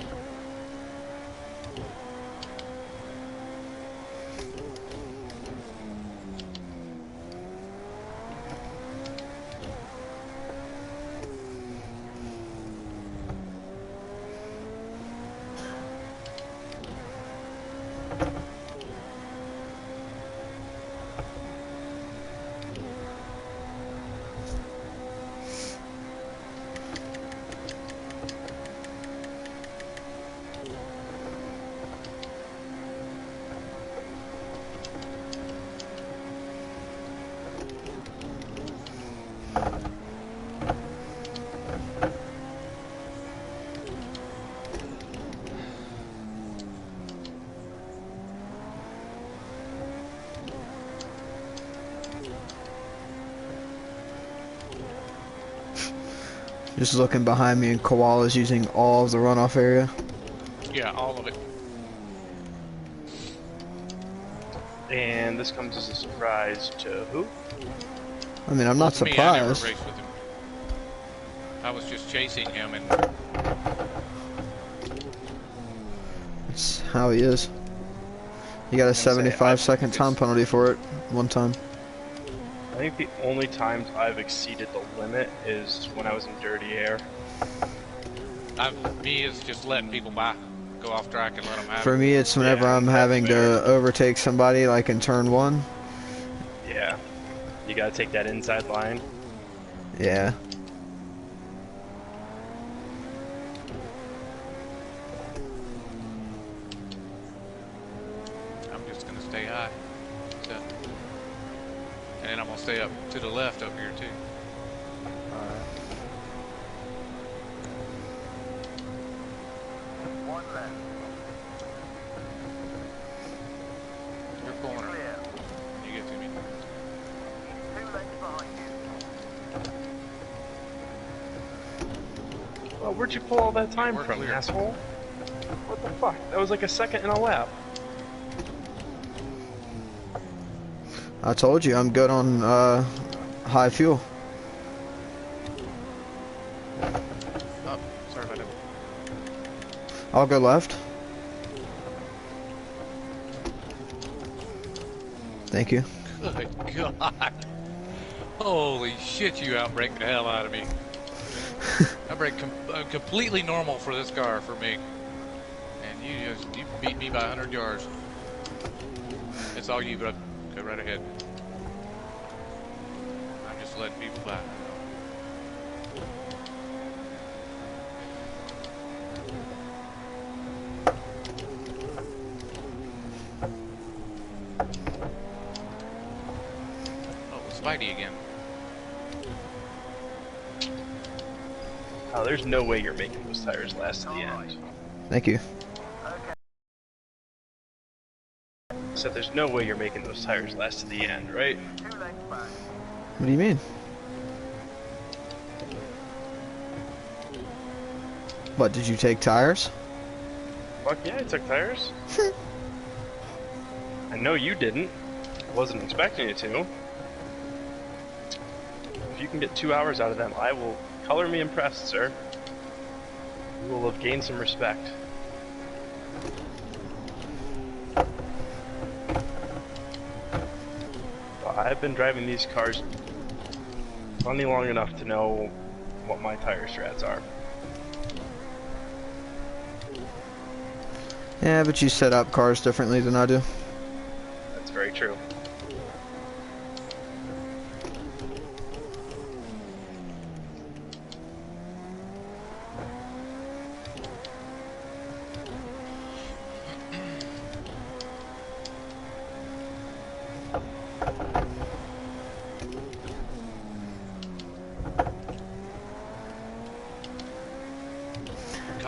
Just looking behind me, and Koala's using all of the runoff area. Yeah, all of it. And this comes as a surprise to who? I mean, I'm not To me, I never surprised. raced with him. I was just chasing him and It's how he is. You got a say, 75-second time penalty for it, one time. I think the only times I've exceeded the limit is when I was in dirty air. me is just letting people by, go off track and let them have For it. me, it's whenever Yeah, I'm that's having fair. to overtake somebody, like in turn 1. Yeah. You gotta take that inside line. Yeah. I'm just gonna stay high. So, and then I'm gonna stay up to the left up here too. Your corner. You get to me. Well, where'd you pull all that time We're from, clear. asshole? What the fuck? That was like a second and a lap. I told you, I'm good on high fuel. Oh, sorry about that. I'll go left. Thank you. Good God. Holy shit, you outbraked the hell out of me. I brake completely normal for this car for me. And you beat me by 100 yards. It's all you, bro. Go right ahead. I'm just letting people by. Oh, it's Spidey again. Oh, there's no way you're making those tires last to the end. Thank you. So there's no way you're making those tires last to the end, right? What do you mean? What, did you take tires? Fuck yeah, I took tires. I know you didn't. Wasn't expecting you to. If you can get 2 hours out of them, I will color me impressed, sir. You will have gained some respect. I've been driving these cars plenty long enough to know what my tire strats are. Yeah, but you set up cars differently than I do. That's very true.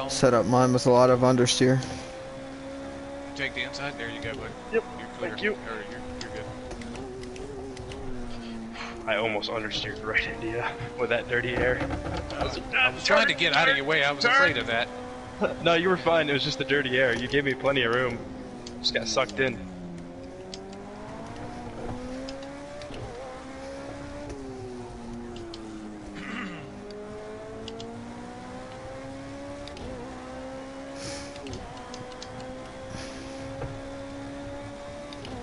Set up mine with a lot of understeer. Take the inside. There you go, bud. Yep. You're clear. Thank you. Or you're good. I almost understeered right into you with that dirty air. I was trying to get out of your way. I was afraid of that. No, you were fine. It was just the dirty air. You gave me plenty of room. Just got sucked in.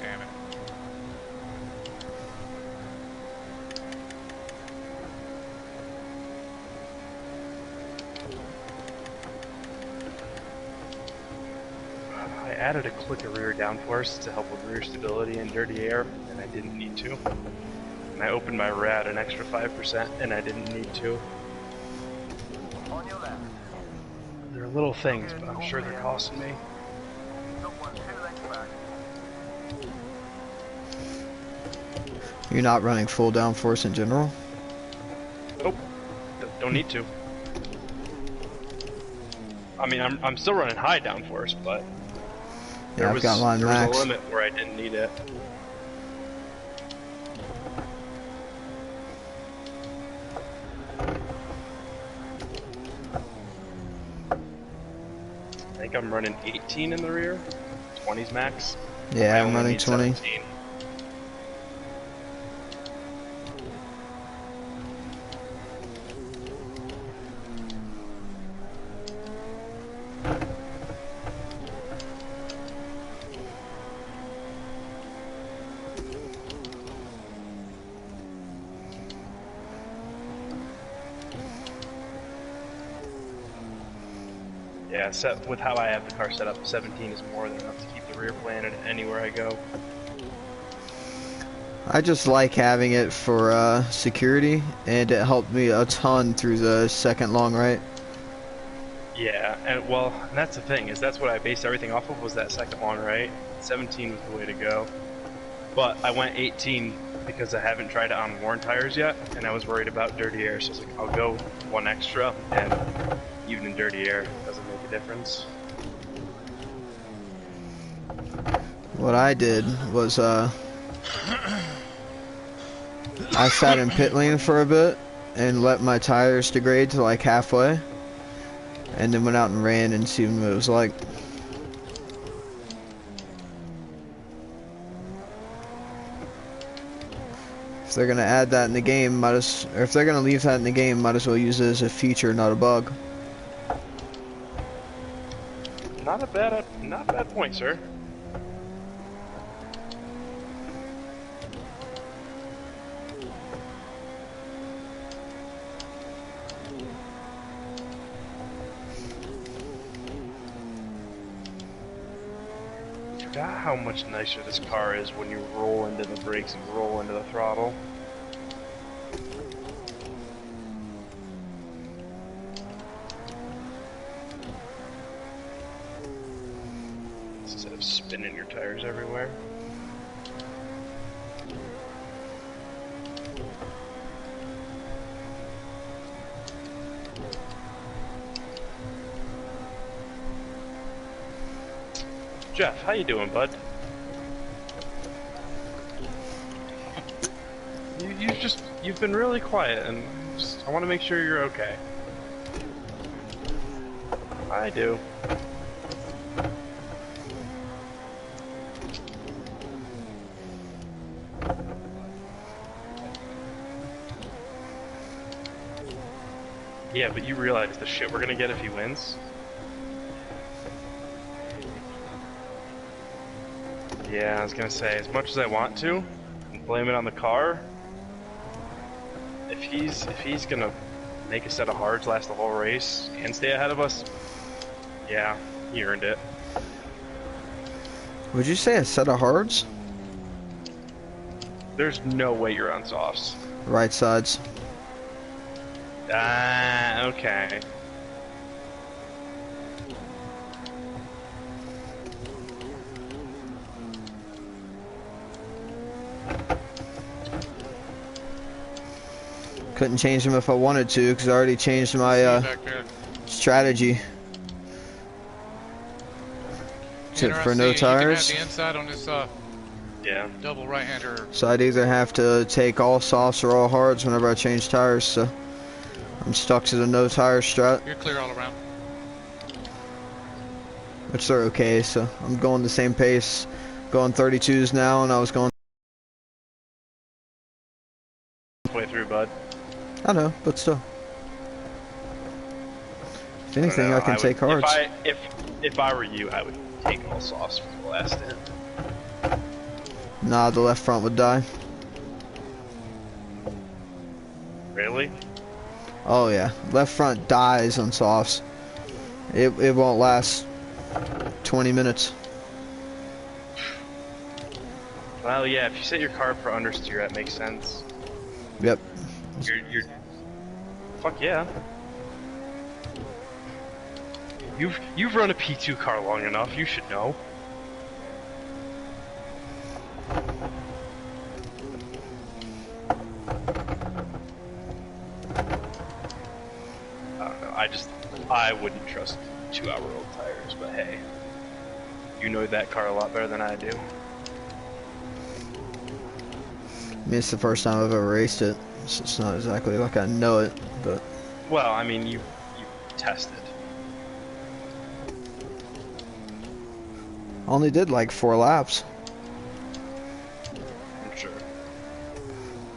Damn it. I added a click of rear downforce to help with rear stability in dirty air, and I didn't need to. And I opened my rad an extra 5%, and I didn't need to. They're little things, but I'm sure they're costing me. You're not running full downforce in general? Nope. Don't need to. I mean, I'm still running high downforce, but Yeah, I've got mine there max. was a limit where I didn't need it. I think I'm running 18 in the rear, 20's max. Yeah, I I'm only running need 20. 17. Yeah, set with how I have the car set up, 17 is more than enough to keep the rear planted anywhere I go. I just like having it for security, and it helped me a ton through the second long right. Yeah, and well, and that's the thing, is that's what I based everything off of, was that second long right. 17 was the way to go. But I went 18 because I haven't tried it on worn tires yet, and I was worried about dirty air, so I was like, I'll go one extra, and even in dirty air, it doesn't make a difference. What I did was I sat in pit lane for a bit and let my tires degrade to like halfway, and then went out and ran and seen what it was like. If they're gonna add that in the game, or if they're gonna leave that in the game, might as well use it as a feature, not a bug. Not a bad point, sir. Forgot how much nicer this car is when you roll into the brakes and roll into the throttle. Instead of spinning your tires everywhere. Jeff, how you doing, bud? You've been really quiet, and I want to make sure you're okay. I do. Yeah, but you realize the shit we're gonna get if he wins? Yeah, I was gonna say, as much as I want to, and blame it on the car, if he's gonna make a set of hards last the whole race and stay ahead of us, yeah, he earned it. Would you say a set of hards? There's no way you're on softs. Right sides. Ah, okay. Couldn't change them if I wanted to, because I already changed my strategy. For no tires. You can have the inside on this Yeah. Double right-hander. So I'd either have to take all softs or all hards whenever I change tires, so I'm stuck to the no tire strat. You're clear all around. Which they're okay, so I'm going the same pace. Going 32s now, and I was going... Way through, bud. I know, but still. If anything, I can take hards. If I were you, I would take all softs for the last hit. Nah, the left front would die. Really? Oh yeah, left front dies on softs. It won't last 20 minutes. Well, yeah. If you set your carb for understeer, that makes sense. Yep. You're. Fuck yeah. You've run a P2 car long enough. You should know. I don't know. I wouldn't trust 2-hour-old tires, but hey, you know that car a lot better than I do. I mean, it's the first time I've ever raced it, so it's not exactly like I know it, but... Well, I mean, you tested. Only did like 4 laps. I'm sure.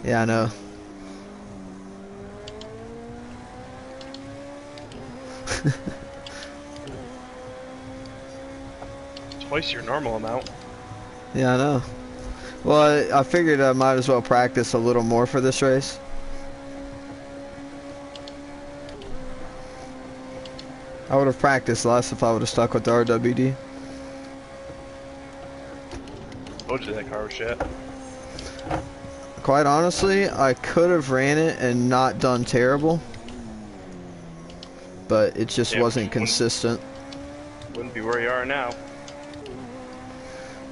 Yeah, I know. Twice your normal amount. Yeah, I know. Well, I figured I might as well practice a little more for this race. I would have practiced less if I would have stuck with the RWD. Told you that car was shit. Quite honestly, I could have ran it and not done terrible. But it just wasn't consistent. Wouldn't be where you are now.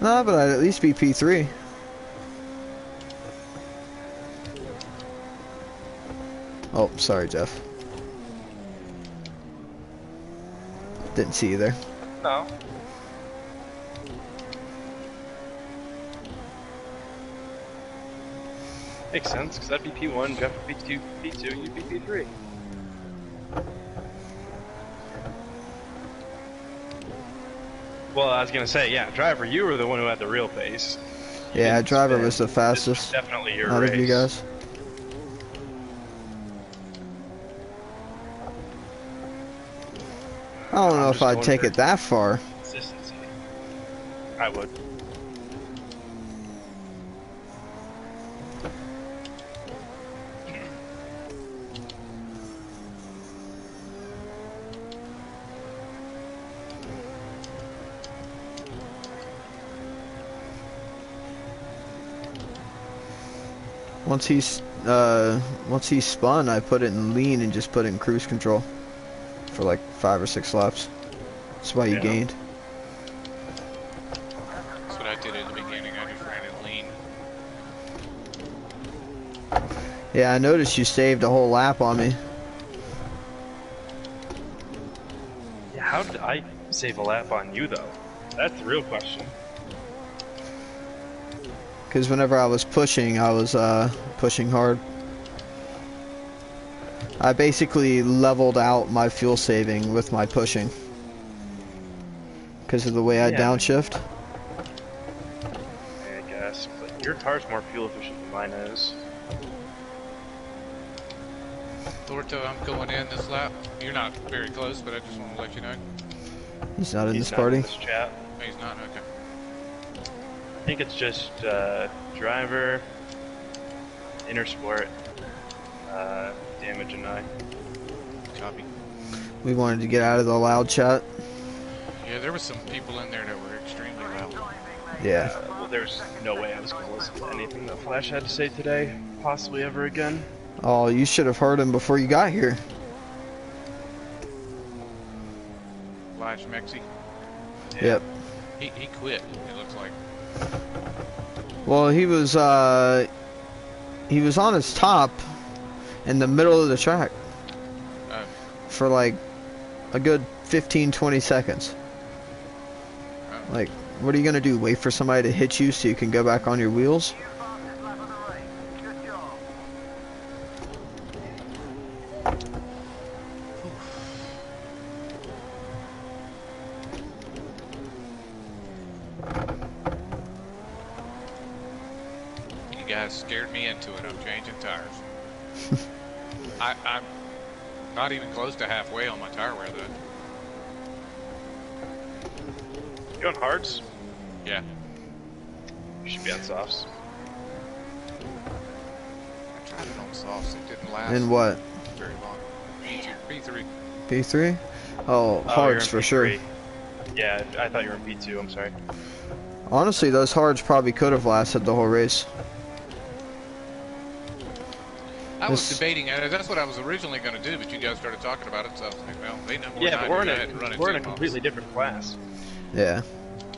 No, but I'd at least be P3. Oh, sorry, Jeff. Didn't see you there. No. Makes sense, because I'd be P1, Jeff would be P2, you'd be P3. Well, I was gonna say, yeah, driver, you were the one who had the real pace. Yeah, driver was the fastest. Definitely your out race. of you guys. I don't know if I'd take it that far. Consistency. I would. Once he spun, I put it in lean and just put it in cruise control for like 5 or 6 laps. That's why you gained. That's what I did at the beginning. I just ran it lean. Yeah, I noticed you saved a whole lap on me. Yeah, how did I save a lap on you, though? That's the real question. Because whenever I was pushing, I was pushing hard. I basically leveled out my fuel saving with my pushing. Because of the way I downshift. I guess, but your car's more fuel efficient than mine is. Thorto, I'm going in this lap. You're not very close, but I just want to let you know. He's not in this not party. In this chat. He's not? Okay. I think it's just driver, Intersport, damage and I. Copy. We wanted to get out of the loud chat. Yeah, there was some people in there that were extremely loud. Yeah. Well, there's no way I was going to listen to anything that Flash had to say today, possibly ever again. Oh, you should have heard him before you got here. Flash Mexi. Yep. He quit, it looks like. Well, he was on his top in the middle of the track for like a good 15-20 seconds. Like What are you gonna do? Wait for somebody to hit you so you can go back on your wheels? You guys scared me into it. I'm changing tires. I'm not even close to halfway on my tire wear, though. You on hards? Yeah. You should be on softs. I tried it on softs. It didn't last. And what? Very long. P3. P3? Oh, hards for sure. Yeah, I thought you were in P2. I'm sorry. Honestly, those hards probably could have lasted the whole race. I was debating it. That's what I was originally going to do, but you guys started talking about it, so I was like, well, they know more yeah, but we're in a miles. completely different class. Yeah.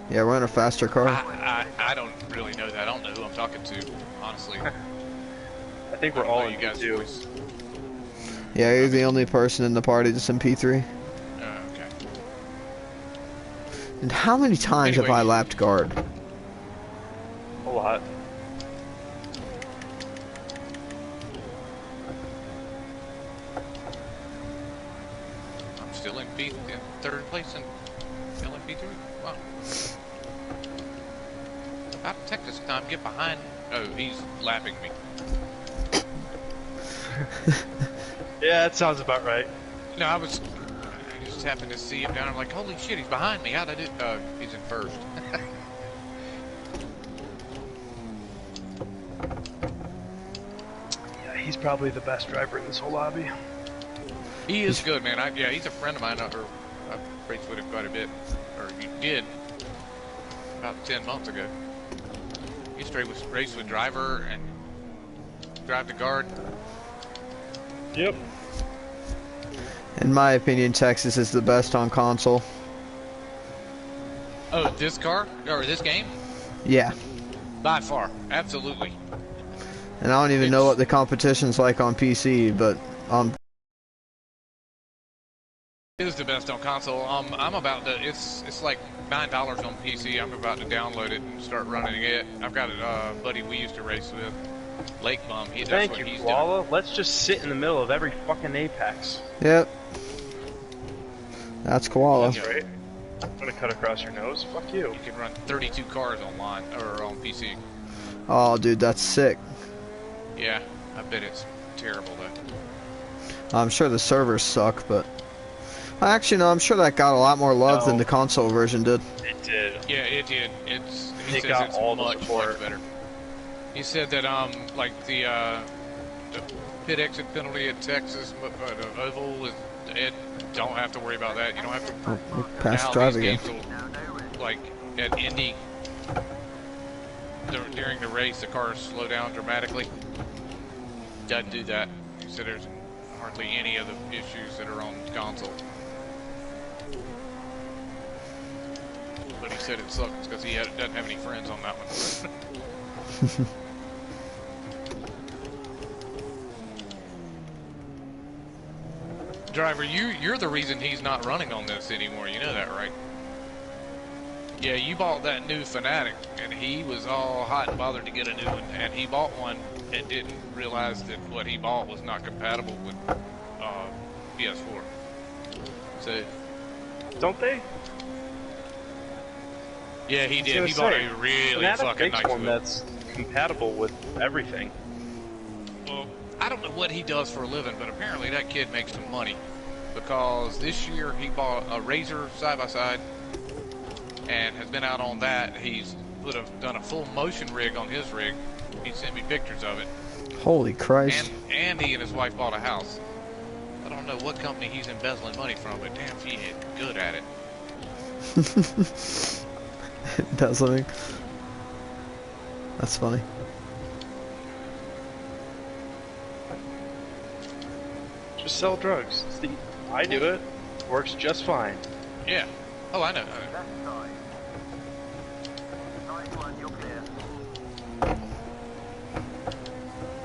Yeah, we're in a faster car. I don't really know that. I don't know who I'm talking to, honestly. I think we're all in you guys' P2. voice. Yeah, you're the only person in the party that's in P3. Okay. And how many times have I lapped guard? A lot. I'm still in third place and still in P3. Wow. About to take this time, get behind. Oh, he's lapping me. Yeah, that sounds about right. No, I just happened to see him down. I'm like, holy shit, he's behind me. How'd I do? He's in first. Yeah, he's probably the best driver in this whole lobby. He is good, man. Yeah, he's a friend of mine. I've raced with him quite a bit. Or he did. About 10 months ago. He raced with driver and drive the guard. Yep. In my opinion, Texas is the best on console. Oh, this car? Or this game? Yeah. By far. Absolutely. And I don't even know what the competition's like on PC, but it is the best on console. I'm about to. It's like $9 on PC. I'm about to download it and start running it. I've got a buddy we used to race with, Lake Bum. Thank you, Koala. Let's just sit in the middle of every fucking apex. Yep. That's Koala. That's right. I'm gonna cut across your nose. Fuck you. You can run 32 cars online or on PC. Oh, dude, that's sick. Yeah, I bet it's terrible though. I'm sure the servers suck, but actually, no, I'm sure that got a lot more love than the console version did. It did. Yeah, it did. He says got it's all the much support. better. He said that like the pit exit penalty at Texas Oval is don't have to worry about that. You don't have to. Pass drive again. Like at Indy, during the race, the cars slow down dramatically. Doesn't do that. He said there's hardly any of the issues that are on console. But he said it sucks because he doesn't have any friends on that one. Driver, you're the reason he's not running on this anymore. You know that, right? Yeah, you bought that new Fanatic, and he was all hot and bothered to get a new one, and he bought one and didn't realize that what he bought was not compatible with PS4. So, don't they? Yeah, he did. He bought a really fucking nice one that's compatible with everything. Well, I don't know what he does for a living, but apparently that kid makes some money. Because this year he bought a Razor side-by-side and has been out on that. He's done a full motion rig on his rig. He sent me pictures of it. Holy Christ. And he and his wife bought a house. I don't know what company he's embezzling money from, but damn, she is good at it. Embezzling. That's funny. Just sell drugs. I do it. Works just fine. Yeah. Oh, I know.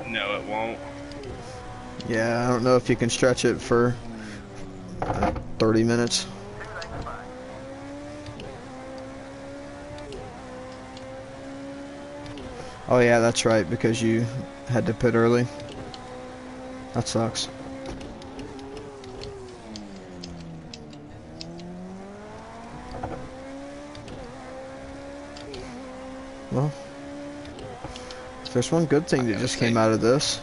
No, it won't. Yeah, I don't know if you can stretch it for 30 minutes. Oh yeah, that's right, because you had to pit early. That sucks. Well, if there's one good thing that just came out of this.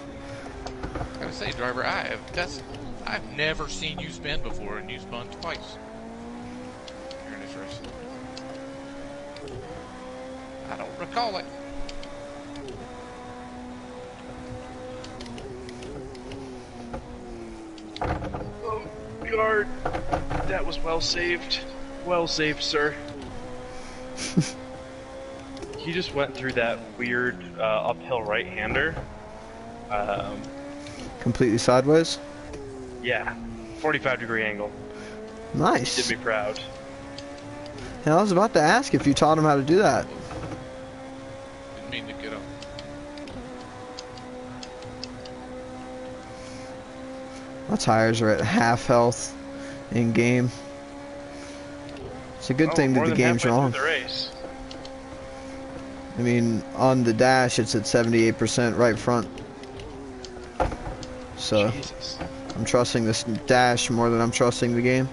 I gotta say, driver, I've never seen you spin before, and you spun twice during this race. I don't recall it. Oh, guard. That was well saved. Well saved, sir. He just went through that weird uphill right-hander. Completely sideways? Yeah, 45-degree angle. Nice. Did me proud. And I was about to ask if you taught him how to do that. Didn't mean to get up. My tires are at half health in game. It's a good thing that the game's wrong. The race. I mean, on the dash, it's at 78% right front. So, Jesus. I'm trusting this dash more than I'm trusting the game.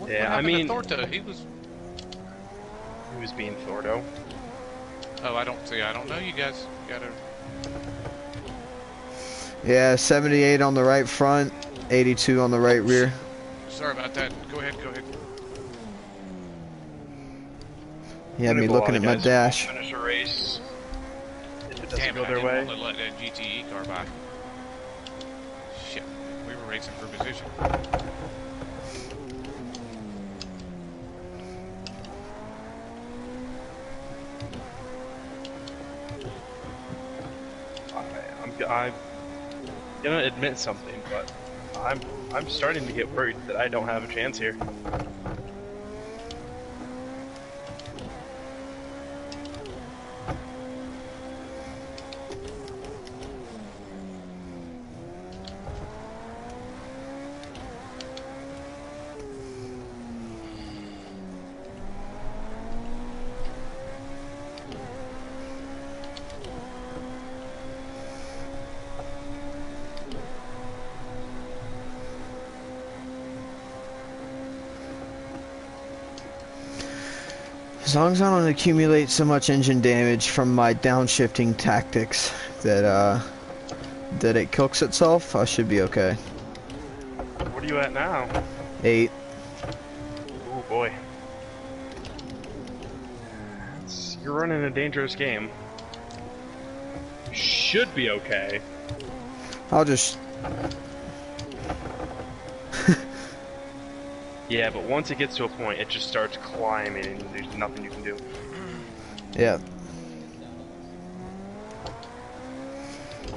Yeah, I mean, Thorto, he was being Thorto. Oh, I don't know you guys. You gotta. Yeah, 78 on the right front, 82 on the right rear. Sorry about that. Go ahead. You had me looking at my dash. Finish a race. If it doesn't Damn, go I their didn't way. want to let that GTE car by. Shit, we were racing for position. I'm gonna admit something, but I'm starting to get worried that I don't have a chance here. As long as I don't accumulate so much engine damage from my downshifting tactics that that it cooks itself, I should be okay. What are you at now? 8. Oh boy. You're running a dangerous game. You should be okay. I'll just... Yeah, but once it gets to a point, it just starts climbing and there's nothing you can do. Yeah.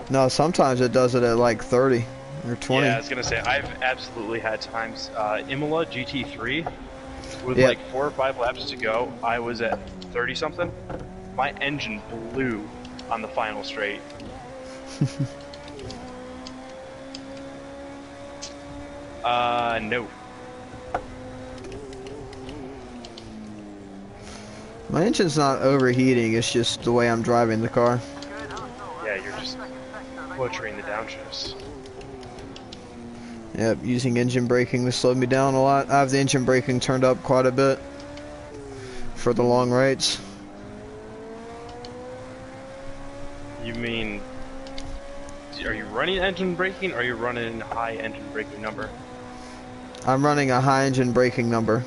No, sometimes it does it at like 30 or 20. Yeah, I was gonna say, I've absolutely had times, Imola GT3, with Yep. like 4 or 5 laps to go, I was at 30 something. My engine blew on the final straight. No. My engine's not overheating, it's just the way I'm driving the car. Yeah, you're just butchering the downshifts. Yep, using engine braking to slow me down a lot. I have the engine braking turned up quite a bit for the long rights. You mean, are you running engine braking, or are you running high engine braking number? I'm running a high engine braking number.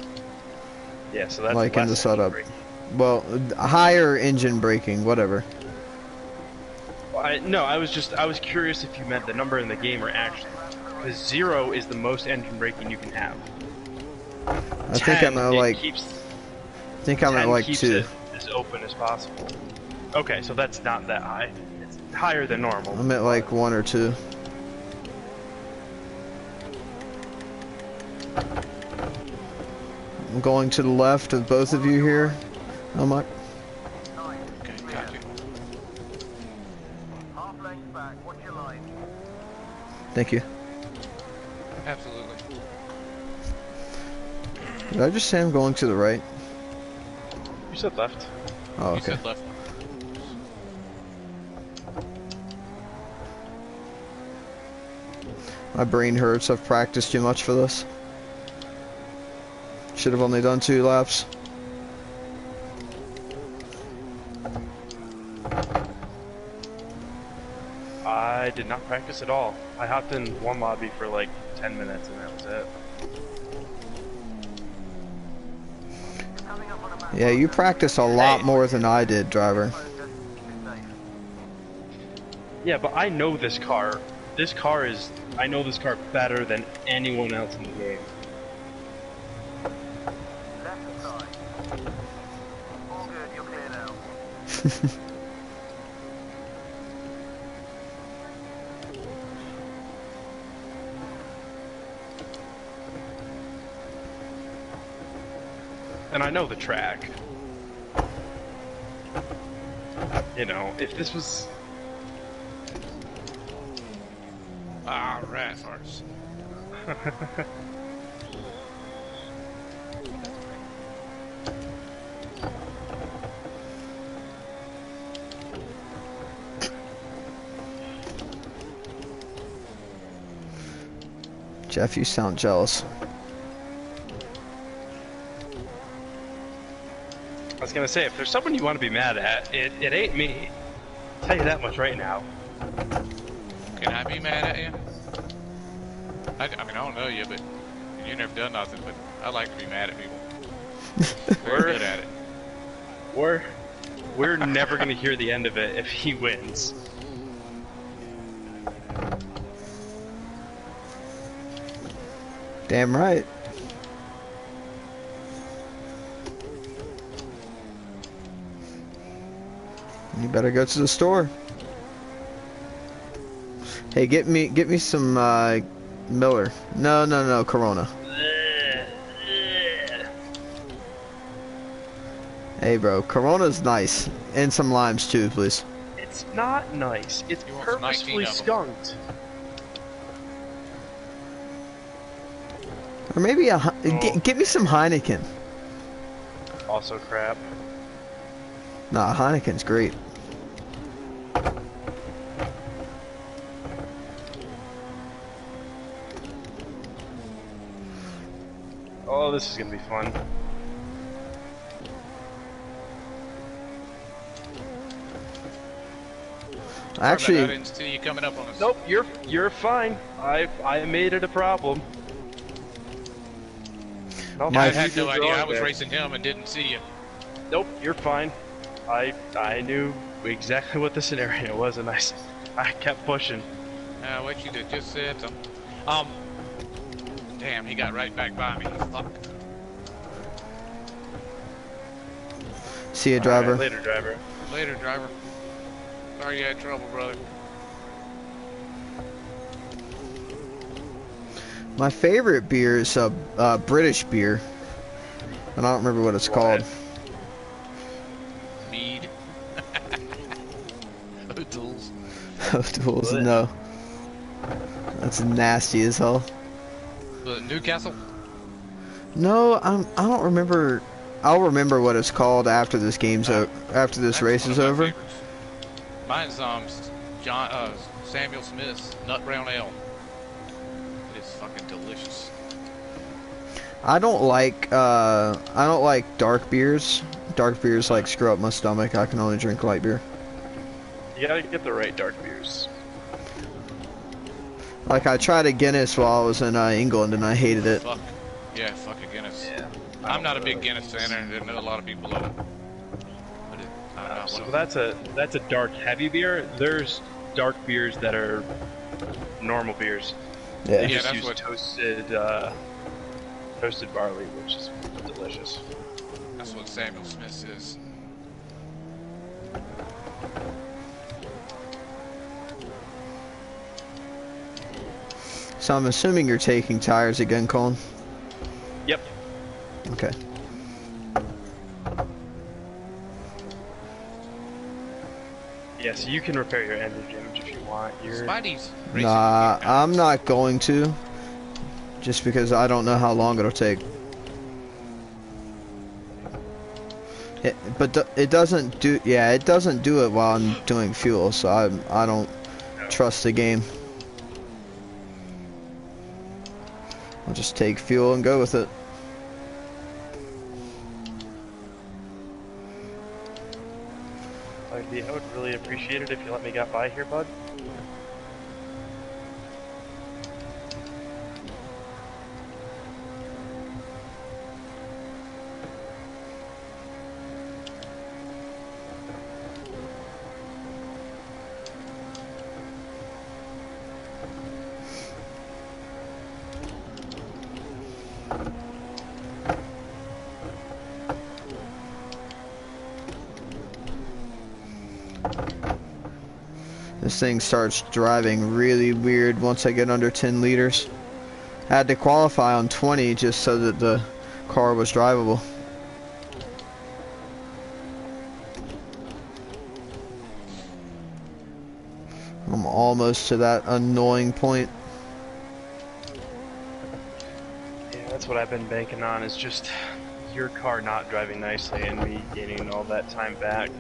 Yeah, so that's like less in the engine setup. braking. Well, higher engine braking, whatever. No, I was curious if you meant the number in the game or actually, because 0 is the most engine braking you can have. I think I'm at like. Keeps, I think I'm at like keeps 2. it as open as possible. Okay, so that's not that high. It's higher than normal. I'm at like 1 or 2. I'm going to the left of both of you here. I'm like. Okay, got you. Thank you. Absolutely. Did I just say I'm going to the right? You said left. Oh, You okay. said left. My brain hurts. I've practiced too much for this. Should have only done 2 laps. I did not practice at all. I hopped in one lobby for like 10 minutes and that was it. Yeah, you practice a lot more than I did, driver. Yeah, but I know this car. I know this car better than anyone else in the game. All good, you're clear now. And I know the track. You know, if this was... Ah, rat farts. Jeff, you sound jealous. I was gonna say, if there's someone you want to be mad at, it ain't me. I'll tell you that much right now. Can I be mad at you? I mean, I don't know you, but you never done nothing, but I like to be mad at people. Very good at it. We're never gonna hear the end of it if he wins. Damn right. You better go to the store. Hey, get me some Miller. No, Corona. Hey, bro, Corona's nice, and some limes too, please. It's not nice. It's purposefully skunked. Or maybe get me some Heineken. Also crap. Nah, Heineken's great. Oh, this is gonna be fun. Actually, I didn't see you coming up on us. Nope, you're fine. I made it a problem. No, I had no idea. I was racing him and didn't see you. Nope, you're fine. I knew exactly what the scenario was, and I kept pushing. What you did just said something. Damn, he got right back by me. Fuck. see you, driver. Right, later, driver. Later, driver. Sorry you had trouble, brother. My favorite beer is a British beer. I don't remember what it's called. Mead. O'Doul's. O'Doul's, no. That's nasty as hell. Newcastle? No, I don't remember. I'll remember what it's called after this game's after this race is over. Mine's Samuel Smith's Nut Brown Ale. It is fucking delicious. I don't like dark beers. Dark beers like screw up my stomach. I can only drink light beer. You gotta get the right dark beers. Like I tried a Guinness while I was in England and I hated it. Fuck a Guinness. Yeah. I'm not a big Guinness fan, and I know a lot of people love it. But So that's a dark heavy beer. There's dark beers that are normal beers. Yeah. They just that's use what- toasted barley, which is delicious. That's what Samuel Smith is. So I'm assuming you're taking tires again, Colin? Yep. Okay. Yeah, so you can repair your engine damage if you want. Spidey's racing. Nah, I'm not going to. Just because I don't know how long it'll take. It doesn't do. Yeah, it doesn't do it while I'm doing fuel, so I don't trust the game. I'll just take fuel and go with it. I would really appreciate it if you let me get by here, bud. This thing starts driving really weird once I get under 10 liters. I had to qualify on 20 just so that the car was drivable. I'm almost to that annoying point. Yeah, that's what I've been banking on, is just your car not driving nicely and me gaining all that time back.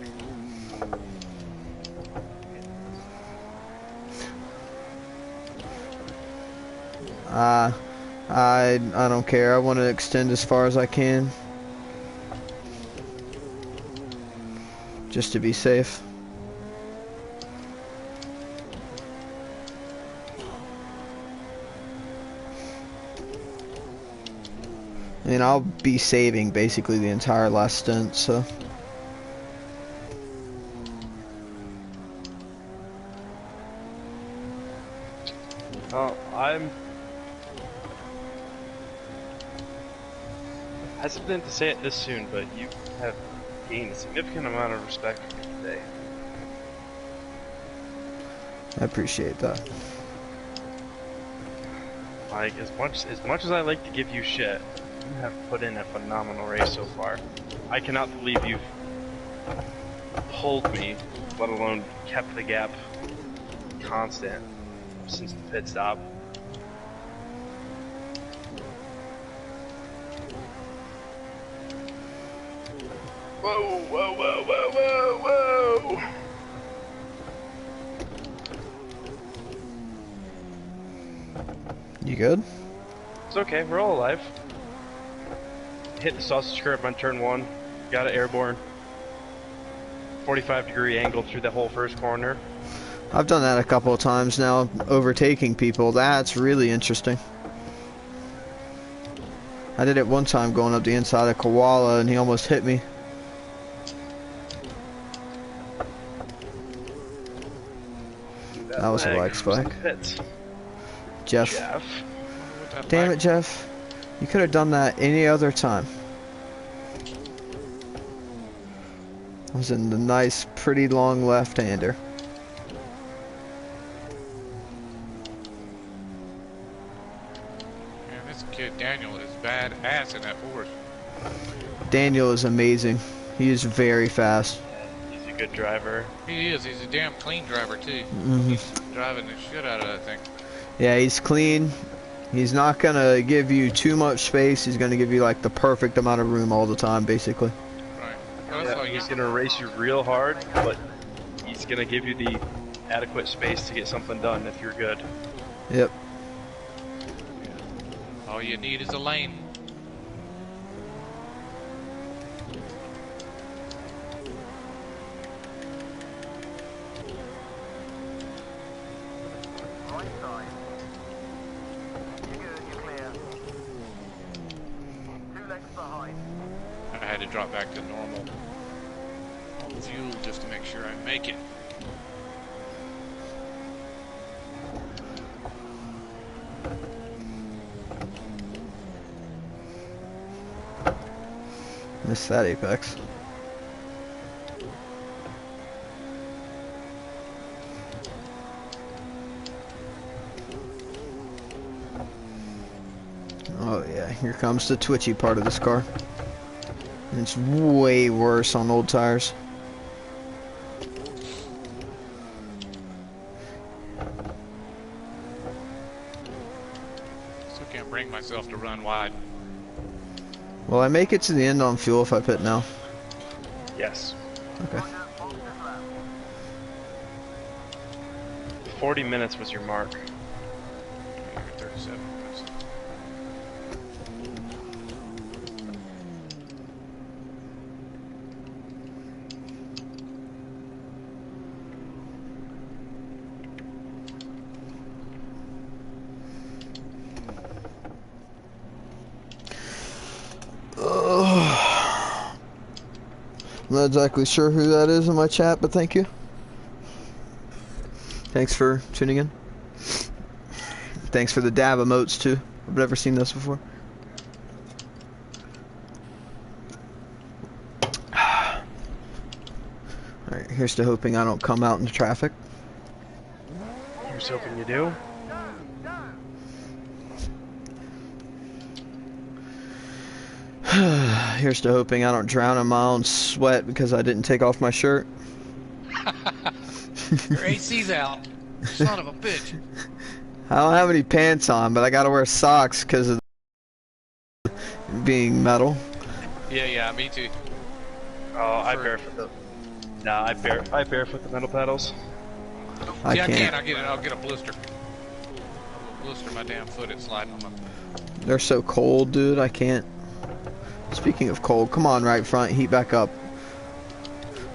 I don't care. I want to extend as far as I can. Just to be safe. I mean, I'll be saving basically the entire last stint, so. Oh, I'm hesitant to say it this soon, but you have gained a significant amount of respect for me today. I appreciate that. Like, as much as I like to give you shit, you have put in a phenomenal race so far. I cannot believe you've pulled me, let alone kept the gap constant since the pit stop. Whoa, whoa, whoa, whoa, whoa, whoa! You good? It's okay, we're all alive. Hit the sausage curve on turn 1, got it airborne. 45-degree angle through the whole first corner. I've done that a couple of times now, overtaking people. That's really interesting. I did it one time going up the inside of Koala and he almost hit me. That was a lag spike. Jeff. Damn it, Jeff. You could have done that any other time. I was in the nice, pretty long left-hander. Man, this kid Daniel is badass in that horse. Daniel is amazing. He is very fast. He's a good driver. He is. He's a damn clean driver too. He's driving the shit out of that thing. Yeah, he's clean. He's not gonna give you too much space. He's gonna give you like the perfect amount of room all the time, basically. Right. Yeah, he's gonna race you real hard, but he's gonna give you the adequate space to get something done if you're good. Yep. All you need is a lane. Right side. You're good, you're clear. 2 lengths behind. I had to drop back to normal on fuel just to make sure I make it. Missed that apex. Oh yeah, here comes the twitchy part of this car. And it's way worse on old tires. Still can't bring myself to run wide. Well, I make it to the end on fuel if I pit now. Yes. Okay. 40 minutes was your mark. You're at 37 minutes. I'm not exactly sure who that is in my chat, but thank you. Thanks for tuning in. Thanks for the dab emotes too. I've never seen this before. Alright, here's to hoping I don't come out into traffic. Here's hoping you do. Here's to hoping I don't drown in my own sweat because I didn't take off my shirt. Your AC's out. Son of a bitch. I don't have any pants on, but I gotta wear socks because of being metal. Yeah, me too. Oh, I barefoot the. Nah, I barefoot the metal pedals. I can't. I'll get a blister. I'll blister my damn foot and slide on them. They're so cold, dude. I can't. Speaking of cold, come on, right front, heat back up.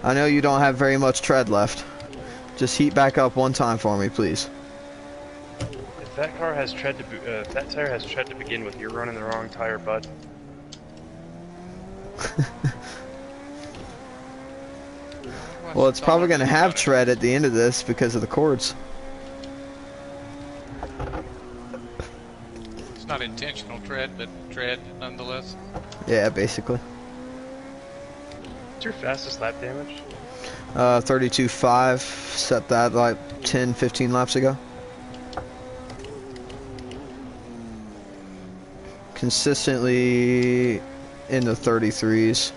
I know you don't have very much tread left. Just heat back up one time for me, please. If that car has tread to, if that tire has tread to begin with, you're running the wrong tire, bud. Well, it's probably going to have tread at the end of this because of the cords. It's not intentional tread, but tread nonetheless. Yeah, basically. What's your fastest lap damage? 32.5. Set that like 10, 15 laps ago. Consistently in the 33s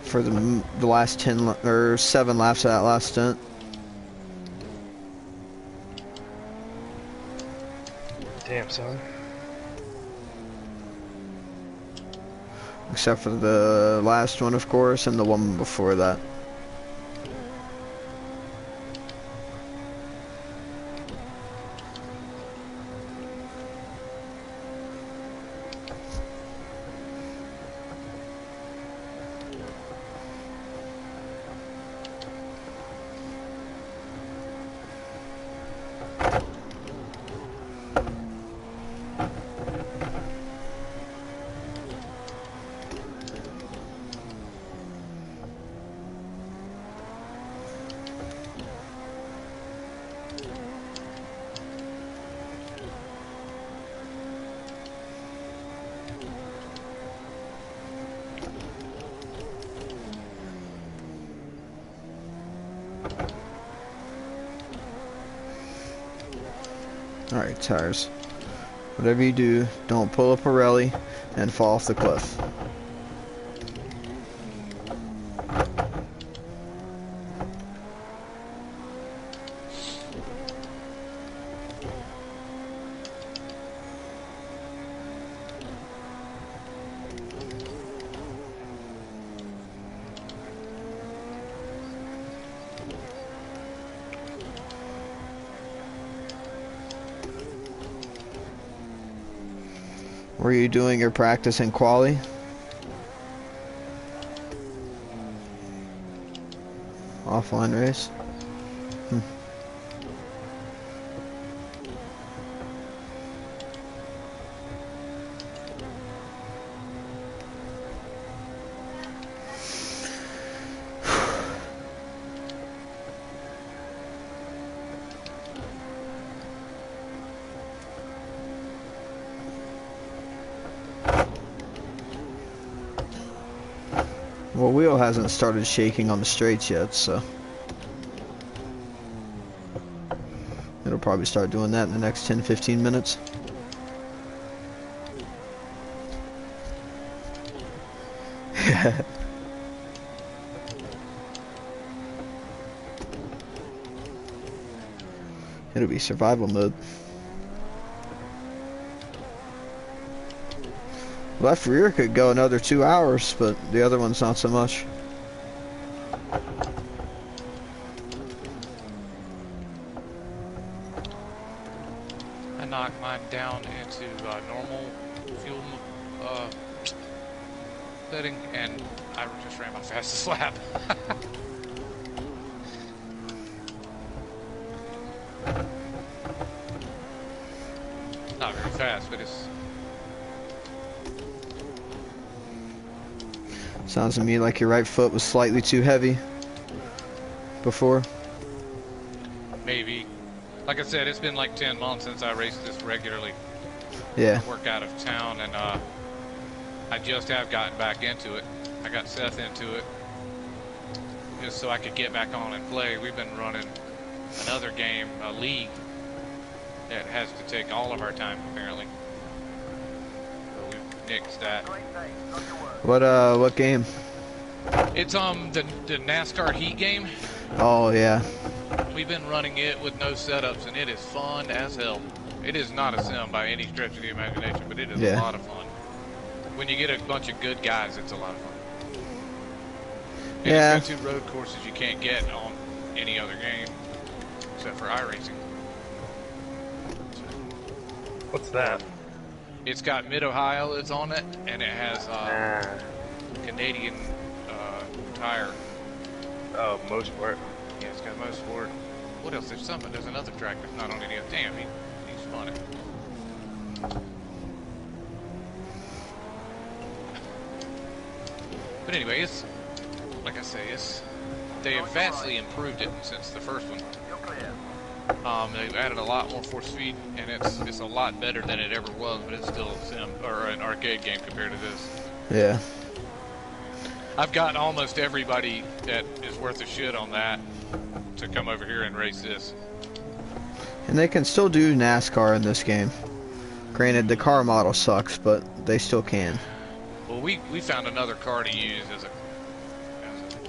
for the last 10 or 7 laps of that last stint. Damn, son. Except for the last one, of course, and the one before that. Alright, tires. Whatever you do, don't pull up a rally and fall off the cliff. Were you doing your practice in quali? Offline race? Well, wheel hasn't started shaking on the straights yet, so it'll probably start doing that in the next 10-15 minutes. It'll be survival mode. Left rear could go another 2 hours, but the other one's not so much. I knocked mine down into normal fuel setting, and I just ran my fastest lap. Not very fast, but it's... Sounds to me like your right foot was slightly too heavy before. Maybe. Like I said, it's been like 10 months since I raced this regularly. Yeah. I work out of town, and I just have gotten back into it. I got Seth into it just so I could get back on and play. We've been running another game, a league, that has to take all of our time, apparently. So we've nixed that. What game? It's the NASCAR Heat game. Oh yeah. We've been running it with no setups, and it is fun as hell. It is not a sim by any stretch of the imagination, but it is a lot of fun. When you get a bunch of good guys, it's a lot of fun. And yeah. It's got 2 road courses you can't get on any other game, except for iRacing. What's that? It's got Mid-Ohio that's on it, and it has Canadian tire. Oh, Motorsport. Yeah, it's got Motorsport. What else? There's another track that's not on any of. Damn, he's funny. But anyway, it's like I say, they have vastly improved it since the first one. They've added a lot more force feed, and it's a lot better than it ever was, but it's still a sim or an arcade game compared to this. Yeah. I've got almost everybody that is worth a shit on that to come over here and race this. And they can still do NASCAR in this game. Granted, the car model sucks, but they still can. Well, we found another car to use as a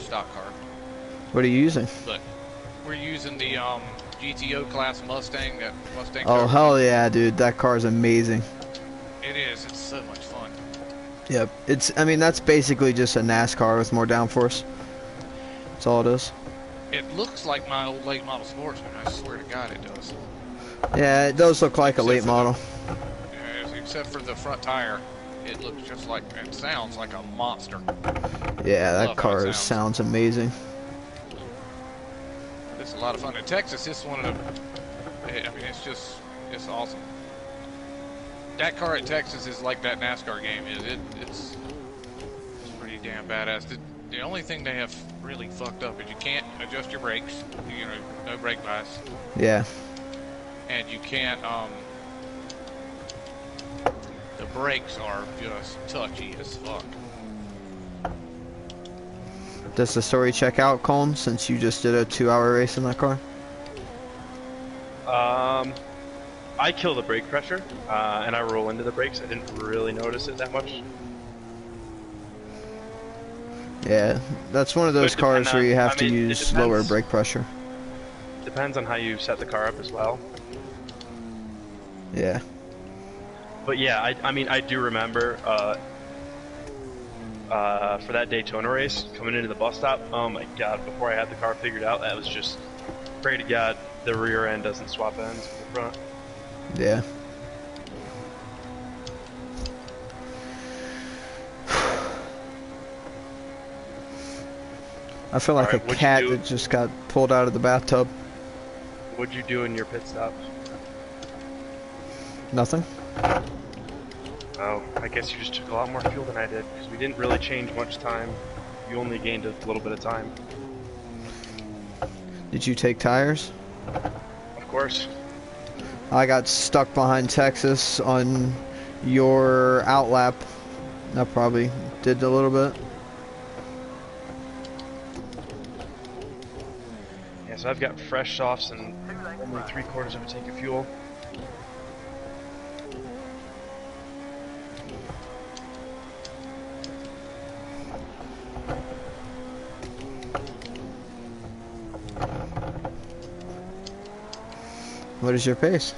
stock car. What are you using? But we're using the GTO class Mustang. That Mustang. Oh hell yeah, dude! That car's amazing. It is. It's so much fun. Yep. I mean, that's basically just a NASCAR with more downforce. That's all it is. It looks like my old late model Sportsman. I swear to God, it does. Yeah, it does look like a late model. Except for the front tire, it looks just like, and sounds like a monster. Yeah, that car sounds amazing. It's a lot of fun. In Texas, it's one of the, I mean, it's awesome. That car at Texas is like that NASCAR game is. It's pretty damn badass. The only thing they have really fucked up is you can't adjust your brakes. You know, no brake bias. Yeah. And you can't, the brakes are just touchy as fuck. Does the story check out, Colin, since you just did a 2-hour race in that car? I kill the brake pressure, and I roll into the brakes. I didn't really notice it that much. Yeah, that's one of those cars where you have to use lower brake pressure. Depends on how you set the car up as well. Yeah. But yeah, I mean, I do remember for that Daytona race, coming into the bus stop, oh my god, before I had the car figured out, that was just, pray to God the rear end doesn't swap ends with the front. Yeah. I feel like a cat that just got pulled out of the bathtub. What'd you do in your pit stops? Nothing. Oh, I guess you just took a lot more fuel than I did, because we didn't really change much time. You only gained a little bit of time. Did you take tires? Of course. I got stuck behind Texas on your outlap. That probably did a little bit. Yeah, so I've got fresh softs and only 3/4 of a tank of fuel. What is your pace?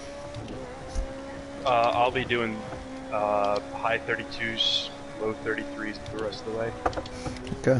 I'll be doing high 32s, low 33s the rest of the way. Okay.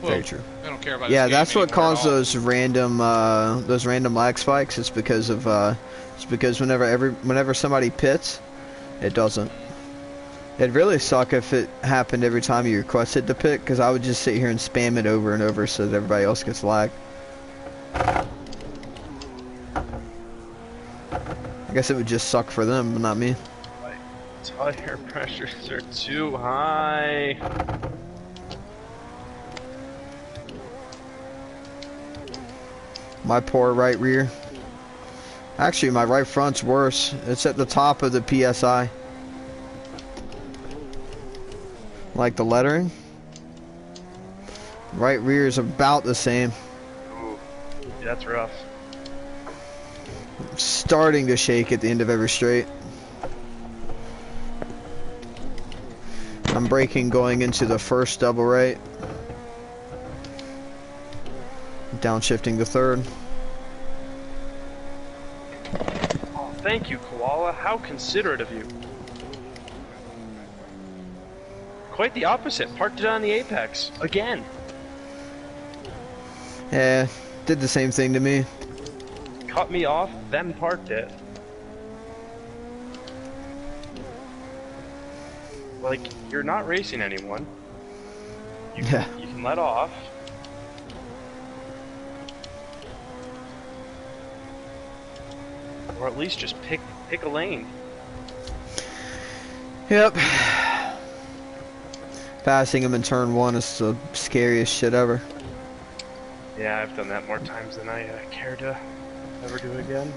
Well, Very true. I don't care about Yeah, this game that's what anymore at caused all. those random lag spikes. It's because of whenever somebody pits, it doesn't. It'd really suck if it happened every time you requested to pit, because I would just sit here and spam it over and over so that everybody else gets lag. I guess it would just suck for them, but not me. My tire pressures are too high. My poor right rear. Actually, my right front's worse. It's at the top of the PSI. Like the lettering. Right rear is about the same. Ooh, yeah, that's rough. Starting to shake at the end of every straight. I'm braking going into the first double right. Downshifting the third. Oh, thank you, Koala. How considerate of you. Quite the opposite. Parked it on the apex. Again. Yeah, did the same thing to me. Cut me off, then parked it. Like, you're not racing anyone. You can let off. Or at least just pick a lane. Yep. Passing him in turn 1 is the scariest shit ever. Yeah, I've done that more times than I care to ever do again.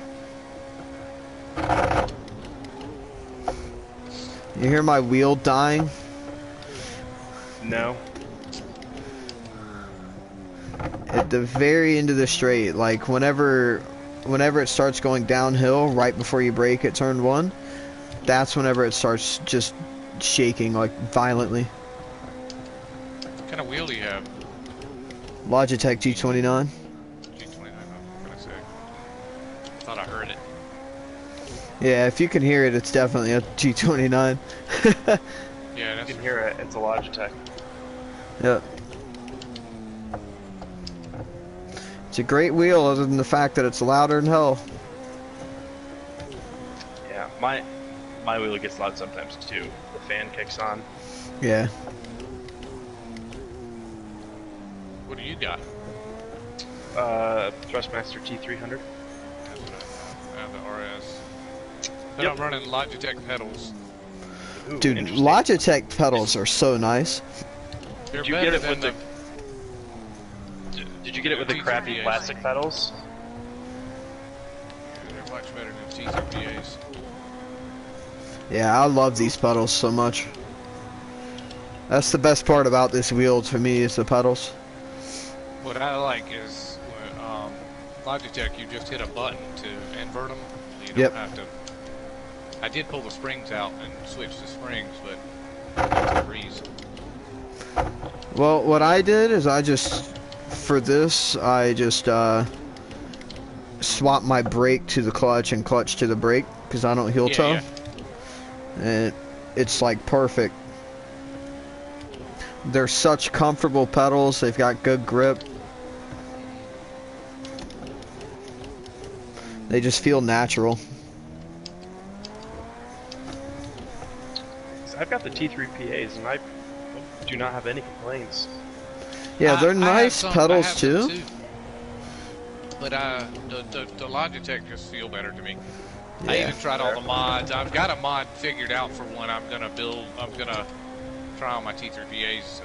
You hear my wheel dying? No. At the very end of the straight, like whenever it starts going downhill right before you brake at turn 1, that's whenever it starts just shaking like violently. What kind of wheel do you have? Logitech G29. G29, I'm gonna say. Thought I heard it. Yeah, if you can hear it, it's definitely a G29. Yeah, that's You can hear it. It's a Logitech. Yep. It's a great wheel, other than the fact that it's louder than hell. Yeah, my wheel gets loud sometimes too. The fan kicks on. Yeah. What do you got? Thrustmaster T300. That's what I have the RS. Then Yep. I'm running Logitech pedals. Ooh, Dude, interesting. Logitech pedals are so nice. They're Did you better get it than with the... Did you get it with the crappy T3PAs. plastic pedals? They're much better than T3PAs. Yeah, I love these pedals so much. That's the best part about this wheel for me, is the pedals. What I like is Logitech, you just hit a button to invert them. You don't Yep. have to. I did pull the springs out and switch the springs, but it's a breeze. Well, what I did is I just swapped my brake to the clutch and clutch to the brake, because I don't heel toe. Yeah. And it's like perfect. They're such comfortable pedals, they've got good grip. They just feel natural. I've got the T3PAs and I do not have any complaints. Yeah, they're I have nice some- I pedals have some too. But the Logitech just feel better to me. I Yeah. even tried all the mods. I've got a mod figured out for one I'm gonna build. I'm gonna try on my T3PA's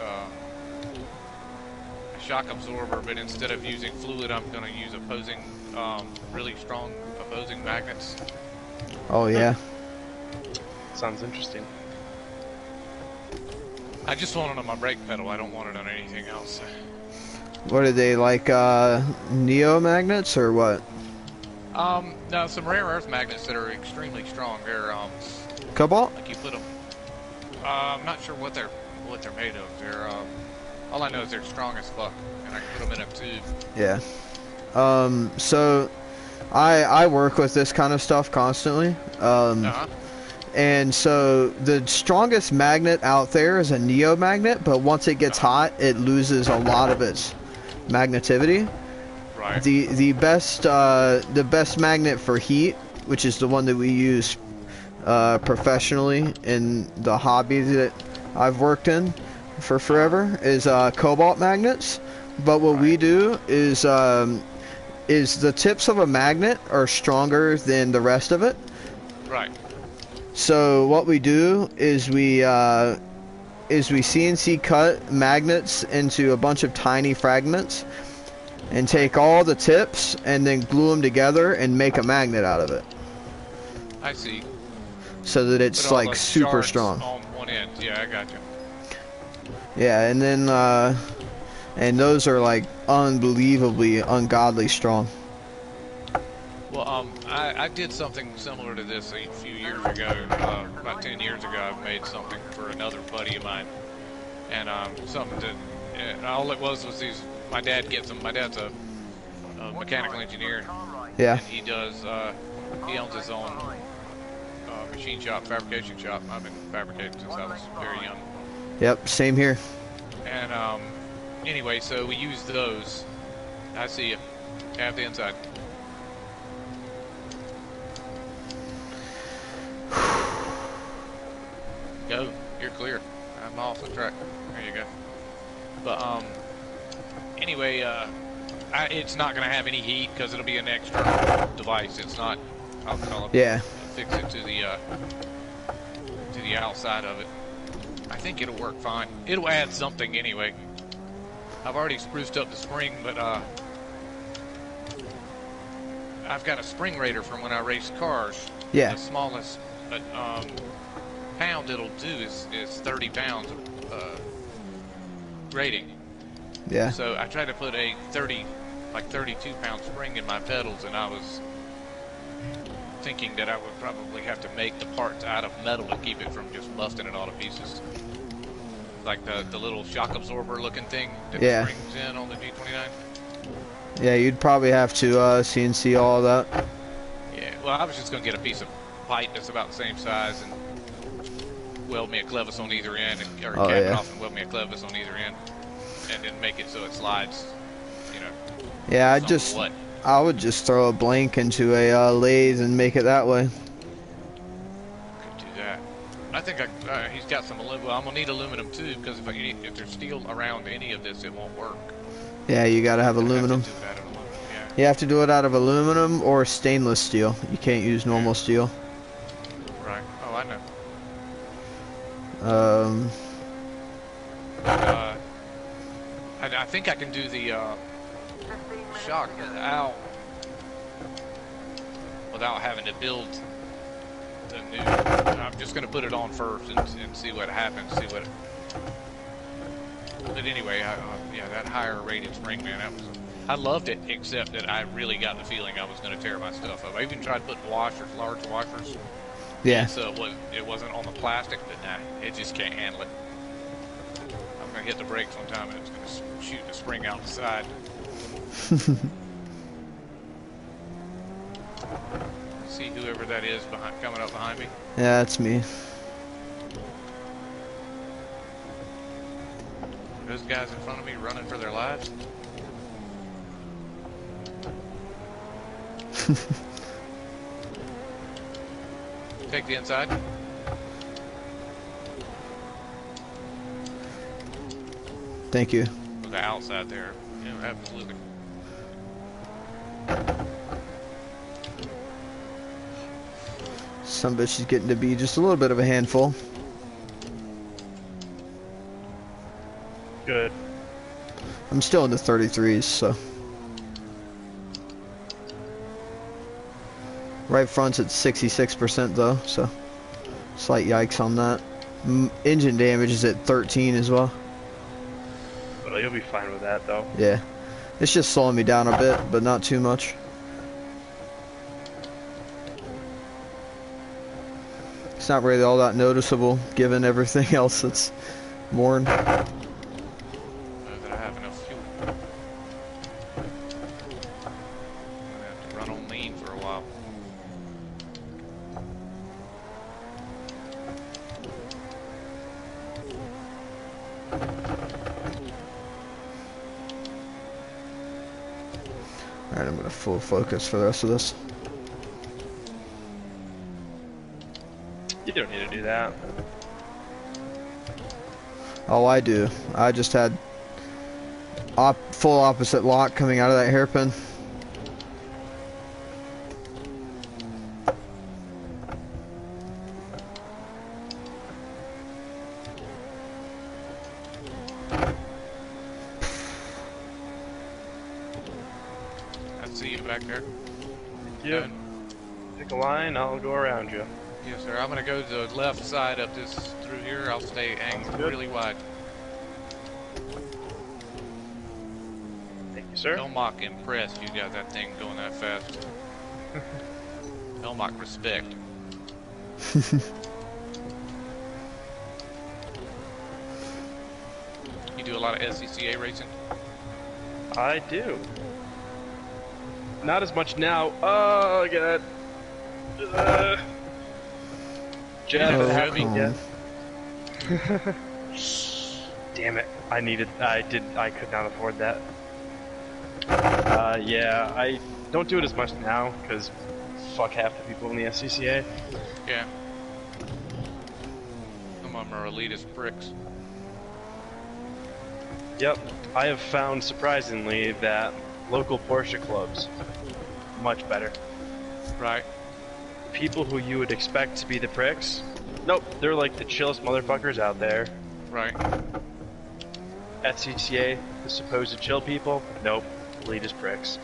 shock absorber, but instead of using fluid, I'm gonna use opposing, really strong opposing magnets. Oh yeah. Sounds interesting. I just want it on my brake pedal. I don't want it on anything else. What are they, like neo magnets or what? No, some rare earth magnets that are extremely strong. They're Cobalt? like you put them. I'm not sure what they're made of. They're all I know is they're strong as fuck, and I can put them in a tube. Yeah. So I work with this kind of stuff constantly. And so the strongest magnet out there is a neomagnet, but once it gets hot, it loses a lot of its magnetivity. Right. The best magnet for heat, which is the one that we use professionally in the hobby that I've worked in for forever, is cobalt magnets. But what we do is the tips of a magnet are stronger than the rest of it. Right. So what we do is we CNC cut magnets into a bunch of tiny fragments and take all the tips and then glue them together and make a magnet out of it. I see. So that it's Put all like the super shards strong. on one end. Yeah, I got you. Yeah, and then and those are like unbelievably ungodly strong. Well, I did something similar to this a few years ago. About 10 years ago, I made something for another buddy of mine, and something that all it was these. My dad gets them. My dad's a mechanical engineer. Yeah. And he does. He owns his own machine shop, fabrication shop. I've been fabricating since I was very young. Yep, same here. And anyway, so we use those. I see you. Have the inside. Go. You're clear. I'm off the track. There you go. But anyway, it's not gonna have any heat because it'll be an external device. It's not. I'll fix it to the outside of it. I think it'll work fine. It'll add something anyway. I've already spruced up the spring, but I've got a spring raider from when I raced cars. Yeah. The smallest pound it'll do is 30 pounds of rating. Yeah. So I tried to put a 32-pound spring in my pedals, and I was thinking that I would probably have to make the parts out of metal to keep it from just busting it all to pieces. Like the little shock absorber looking thing that springs in on the G29. Yeah, you'd probably have to CNC all of that. Yeah, well, I was just going to get a piece of pipe that's about the same size and weld me a clevis on either end, or cap it off and weld me a clevis on either end, and then make it so it slides, you know. Yeah, I would just throw a blank into a lathe and make it that way. Could do that. I think he's got some aluminum. Well, I'm gonna need aluminum too, because if there's steel around any of this, it won't work. Yeah, you gotta have aluminum. You have to do it out of aluminum or stainless steel. You can't use normal steel. Right. Oh, I know. I think I can do the shock without having to build the new. I'm just gonna put it on first and see what happens. But anyway, yeah, that higher rated spring, man, I loved it, except that I really got the feeling I was going to tear my stuff up. I even tried to put washers, large washers. Yeah. So it wasn't on the plastic, but nah, it just can't handle it. I'm going to hit the brakes one time and it's going to shoot the spring out the side. See whoever that is coming up behind me. Yeah, that's me. Those guys in front of me running for their lives. Take the inside. Thank you. The outside there. Yeah, absolutely. Some bitch is getting to be just a little bit of a handful. Good. I'm still in the 33s, so. Right front's at 66% though, so slight yikes on that. Engine damage is at 13 as well. Well, you'll be fine with that though. Yeah. It's just slowing me down a bit, but not too much. It's not really all that noticeable given everything else that's worn. Alright, I'm gonna full focus for the rest of this. You don't need to do that. Oh, I do. I just had full opposite lock coming out of that hairpin. I see you back there. Yeah. Pick a line, I'll go around you. Yes, sir. I'm gonna go to the left side up this through here. I'll stay angled really wide. Thank you, sir. Elmach impressed you got that thing going that fast. Elmach respect. You do a lot of SCCA racing? I do. Not as much now. Oh, God. Jeff, Oh, it happened come again. Damn it. I could not afford that. Yeah, I don't do it as much now, because fuck half the people in the SCCA. Yeah. Some of them are elitist pricks. Yep, I have found surprisingly that local Porsche clubs much better. Right. People who you would expect to be the pricks, nope, they're like the chillest motherfuckers out there. Right. SCCA, the supposed chill people, nope, elitist pricks.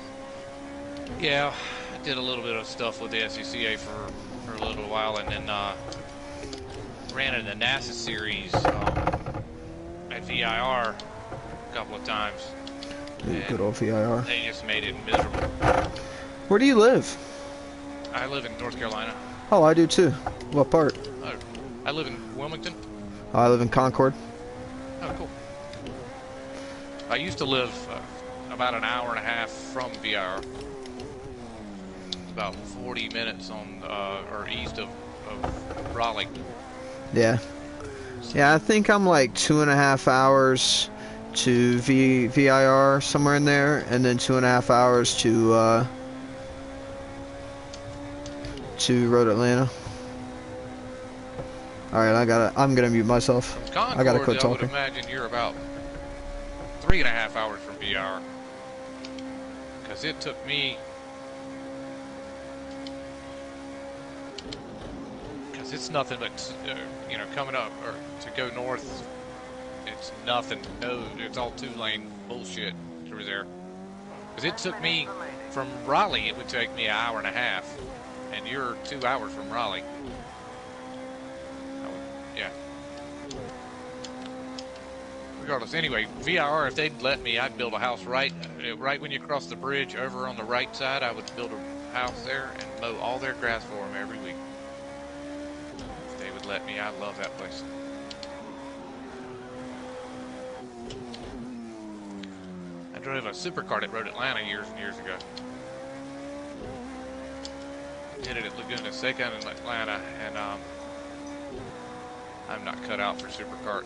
Yeah, I did a little bit of stuff with the SCCA for a little while, and then ran in the NASA series at VIR a couple of times. Good old VIR. They just made it miserable. Where do you live? I live in North Carolina. Oh, I do too. What part? I live in Wilmington. Oh, I live in Concord. Oh, cool. I used to live about an hour and a half from VIR. It's about 40 minutes on or east of Raleigh. Yeah. Yeah, I think I'm like 2.5 hours to VIR, somewhere in there, and then 2.5 hours to Road Atlanta. Alright, I'm gonna mute myself. Concord, I gotta quit talking. I would imagine you're about 3.5 hours from VIR. Because it took me... Because it's nothing but, you know, coming up, or to go north, it's nothing. No, it's all two-lane bullshit through there. Because it took me, from Raleigh, it would take me an hour and a half. And you're 2 hours from Raleigh. Yeah. Regardless, anyway, VIR, if they'd let me, I'd build a house right when you cross the bridge over on the right side. I would build a house there and mow all their grass for them every week. If they would let me, I love that place. I drove a supercart at Road Atlanta years and years ago. Did it at Laguna Seca in Atlanta, and I'm not cut out for supercart.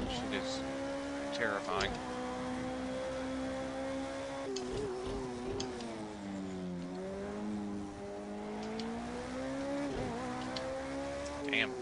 Shit is terrifying. Damn.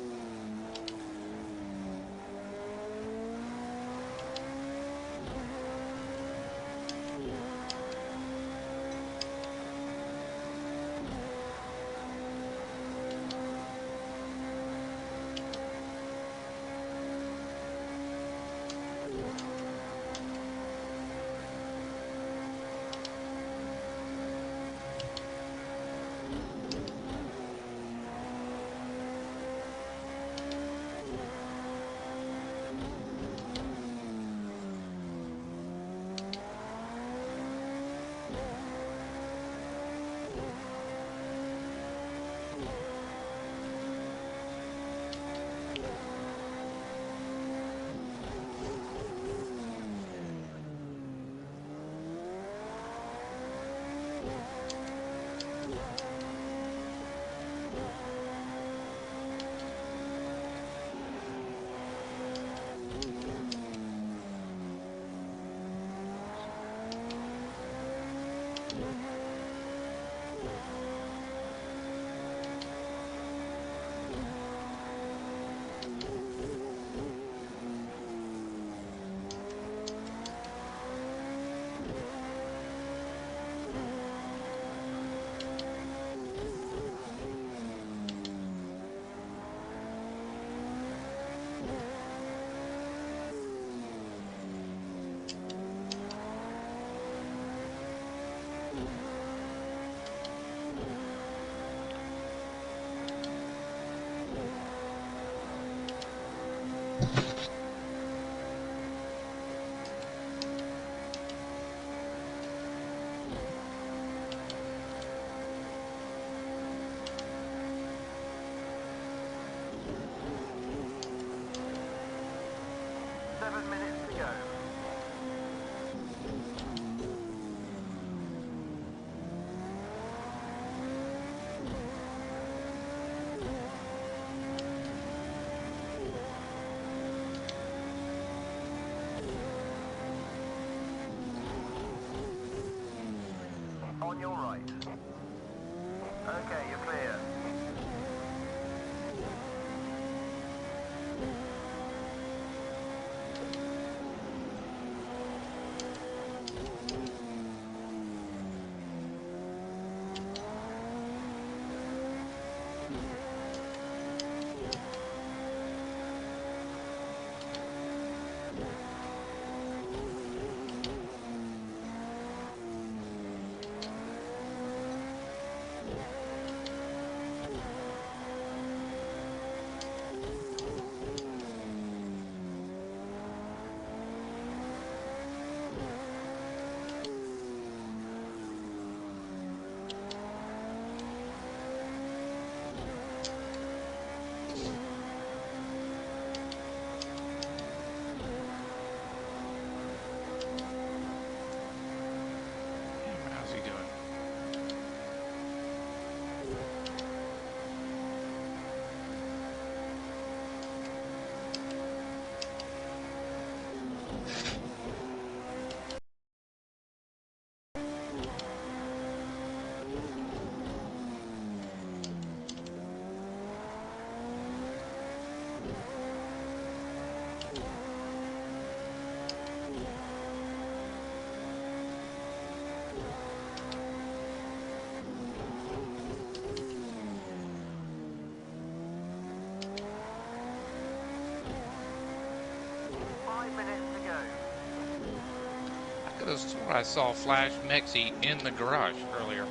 your right. Okay, you're clear. How's he doing? I could have sworn I saw Flash Mexi in the garage earlier.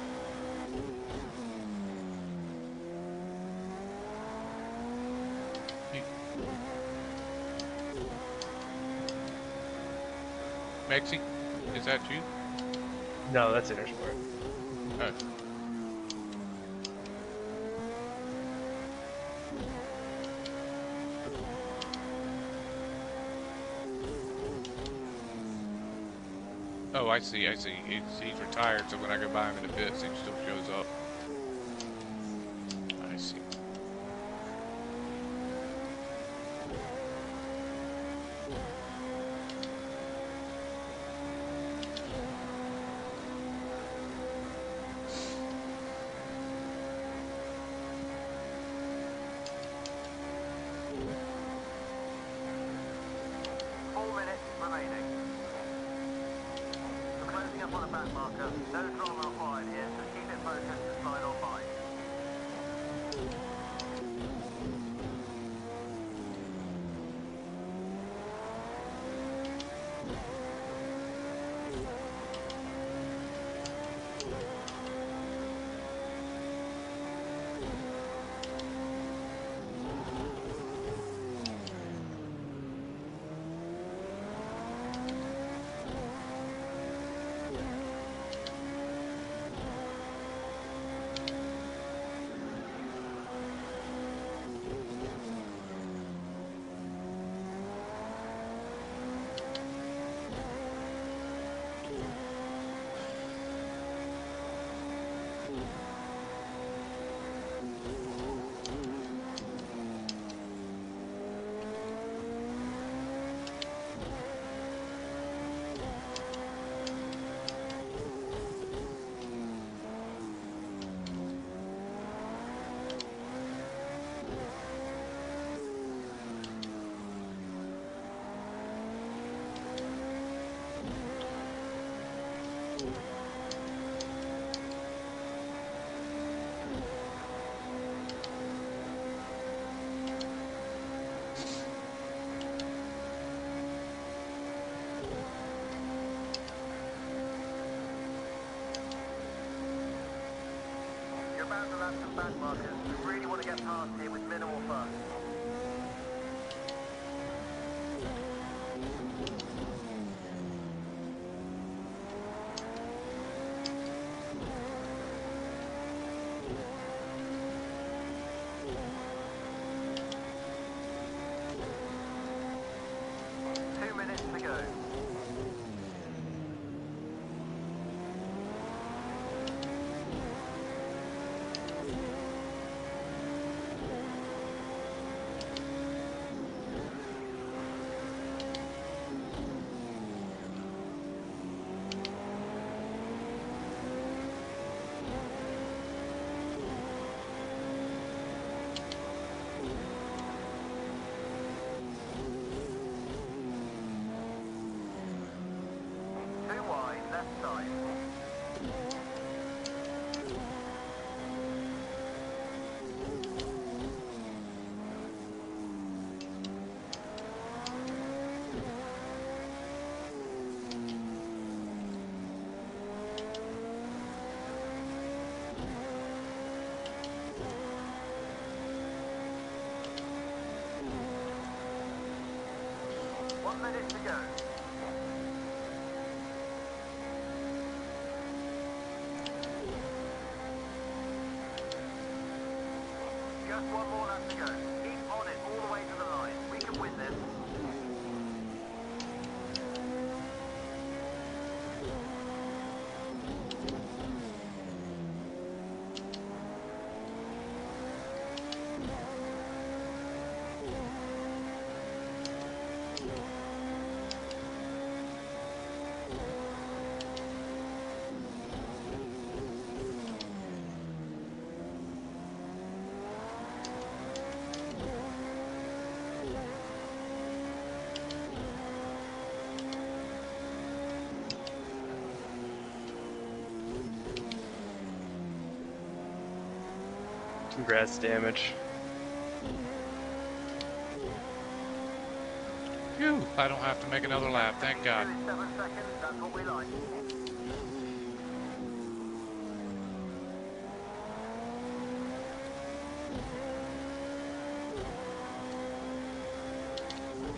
Mexi, is that you? No, that's Intersport. Oh. Oh, I see. He's retired, so when I go by him in the pits, he still shows up. I see. Up on a back marker. No drama required here, so keep it focused and slide on by. Some back markers. We really want to get past here with minimal fuss. 1 minute to go. Just one more lap to go. Keep on it all the way to the line. We can win this. Congrats, damage. Phew, I don't have to make another lap, thank God. 7 seconds, that's what we like.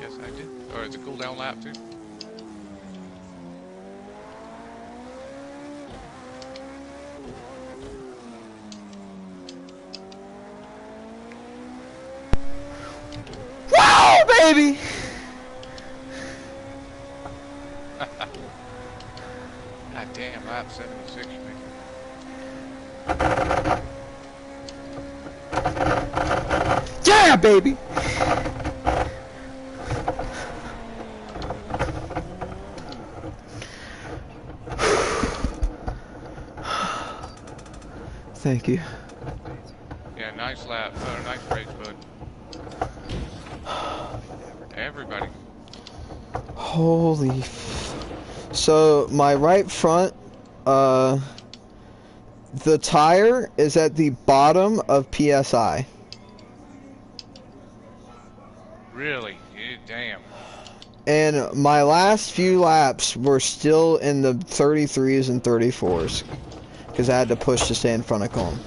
Yes, I did. Or it's a cool down lap too. Wow, baby! God damn, lap 76, man. Yeah, baby! Thank you. Yeah, nice lap. Nice race, bud. Everybody. Holy So my right front, the tire is at the bottom of PSI. Really? Yeah, damn. And my last few laps were still in the 33s and 34s. Because I had to push to stay in front of Colm.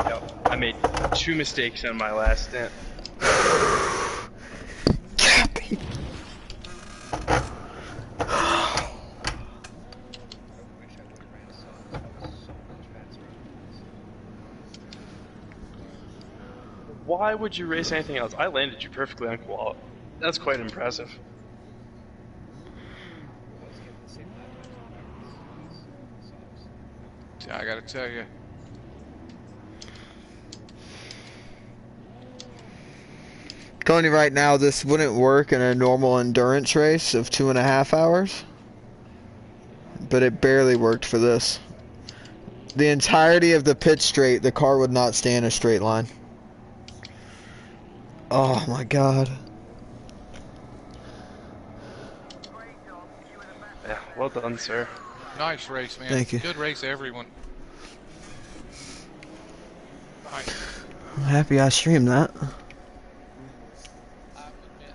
Yep. I made 2 mistakes on my last stint. Why would you race anything else? I landed you perfectly on qual. That's quite impressive. I gotta tell you. Telling you right now, this wouldn't work in a normal endurance race of 2.5 hours. But it barely worked for this. The entirety of the pit straight, the car would not stay in a straight line. Oh my god. Yeah, well done, sir. Nice race, man. Thank you. Good race, everyone. Nice. I'm happy I streamed that.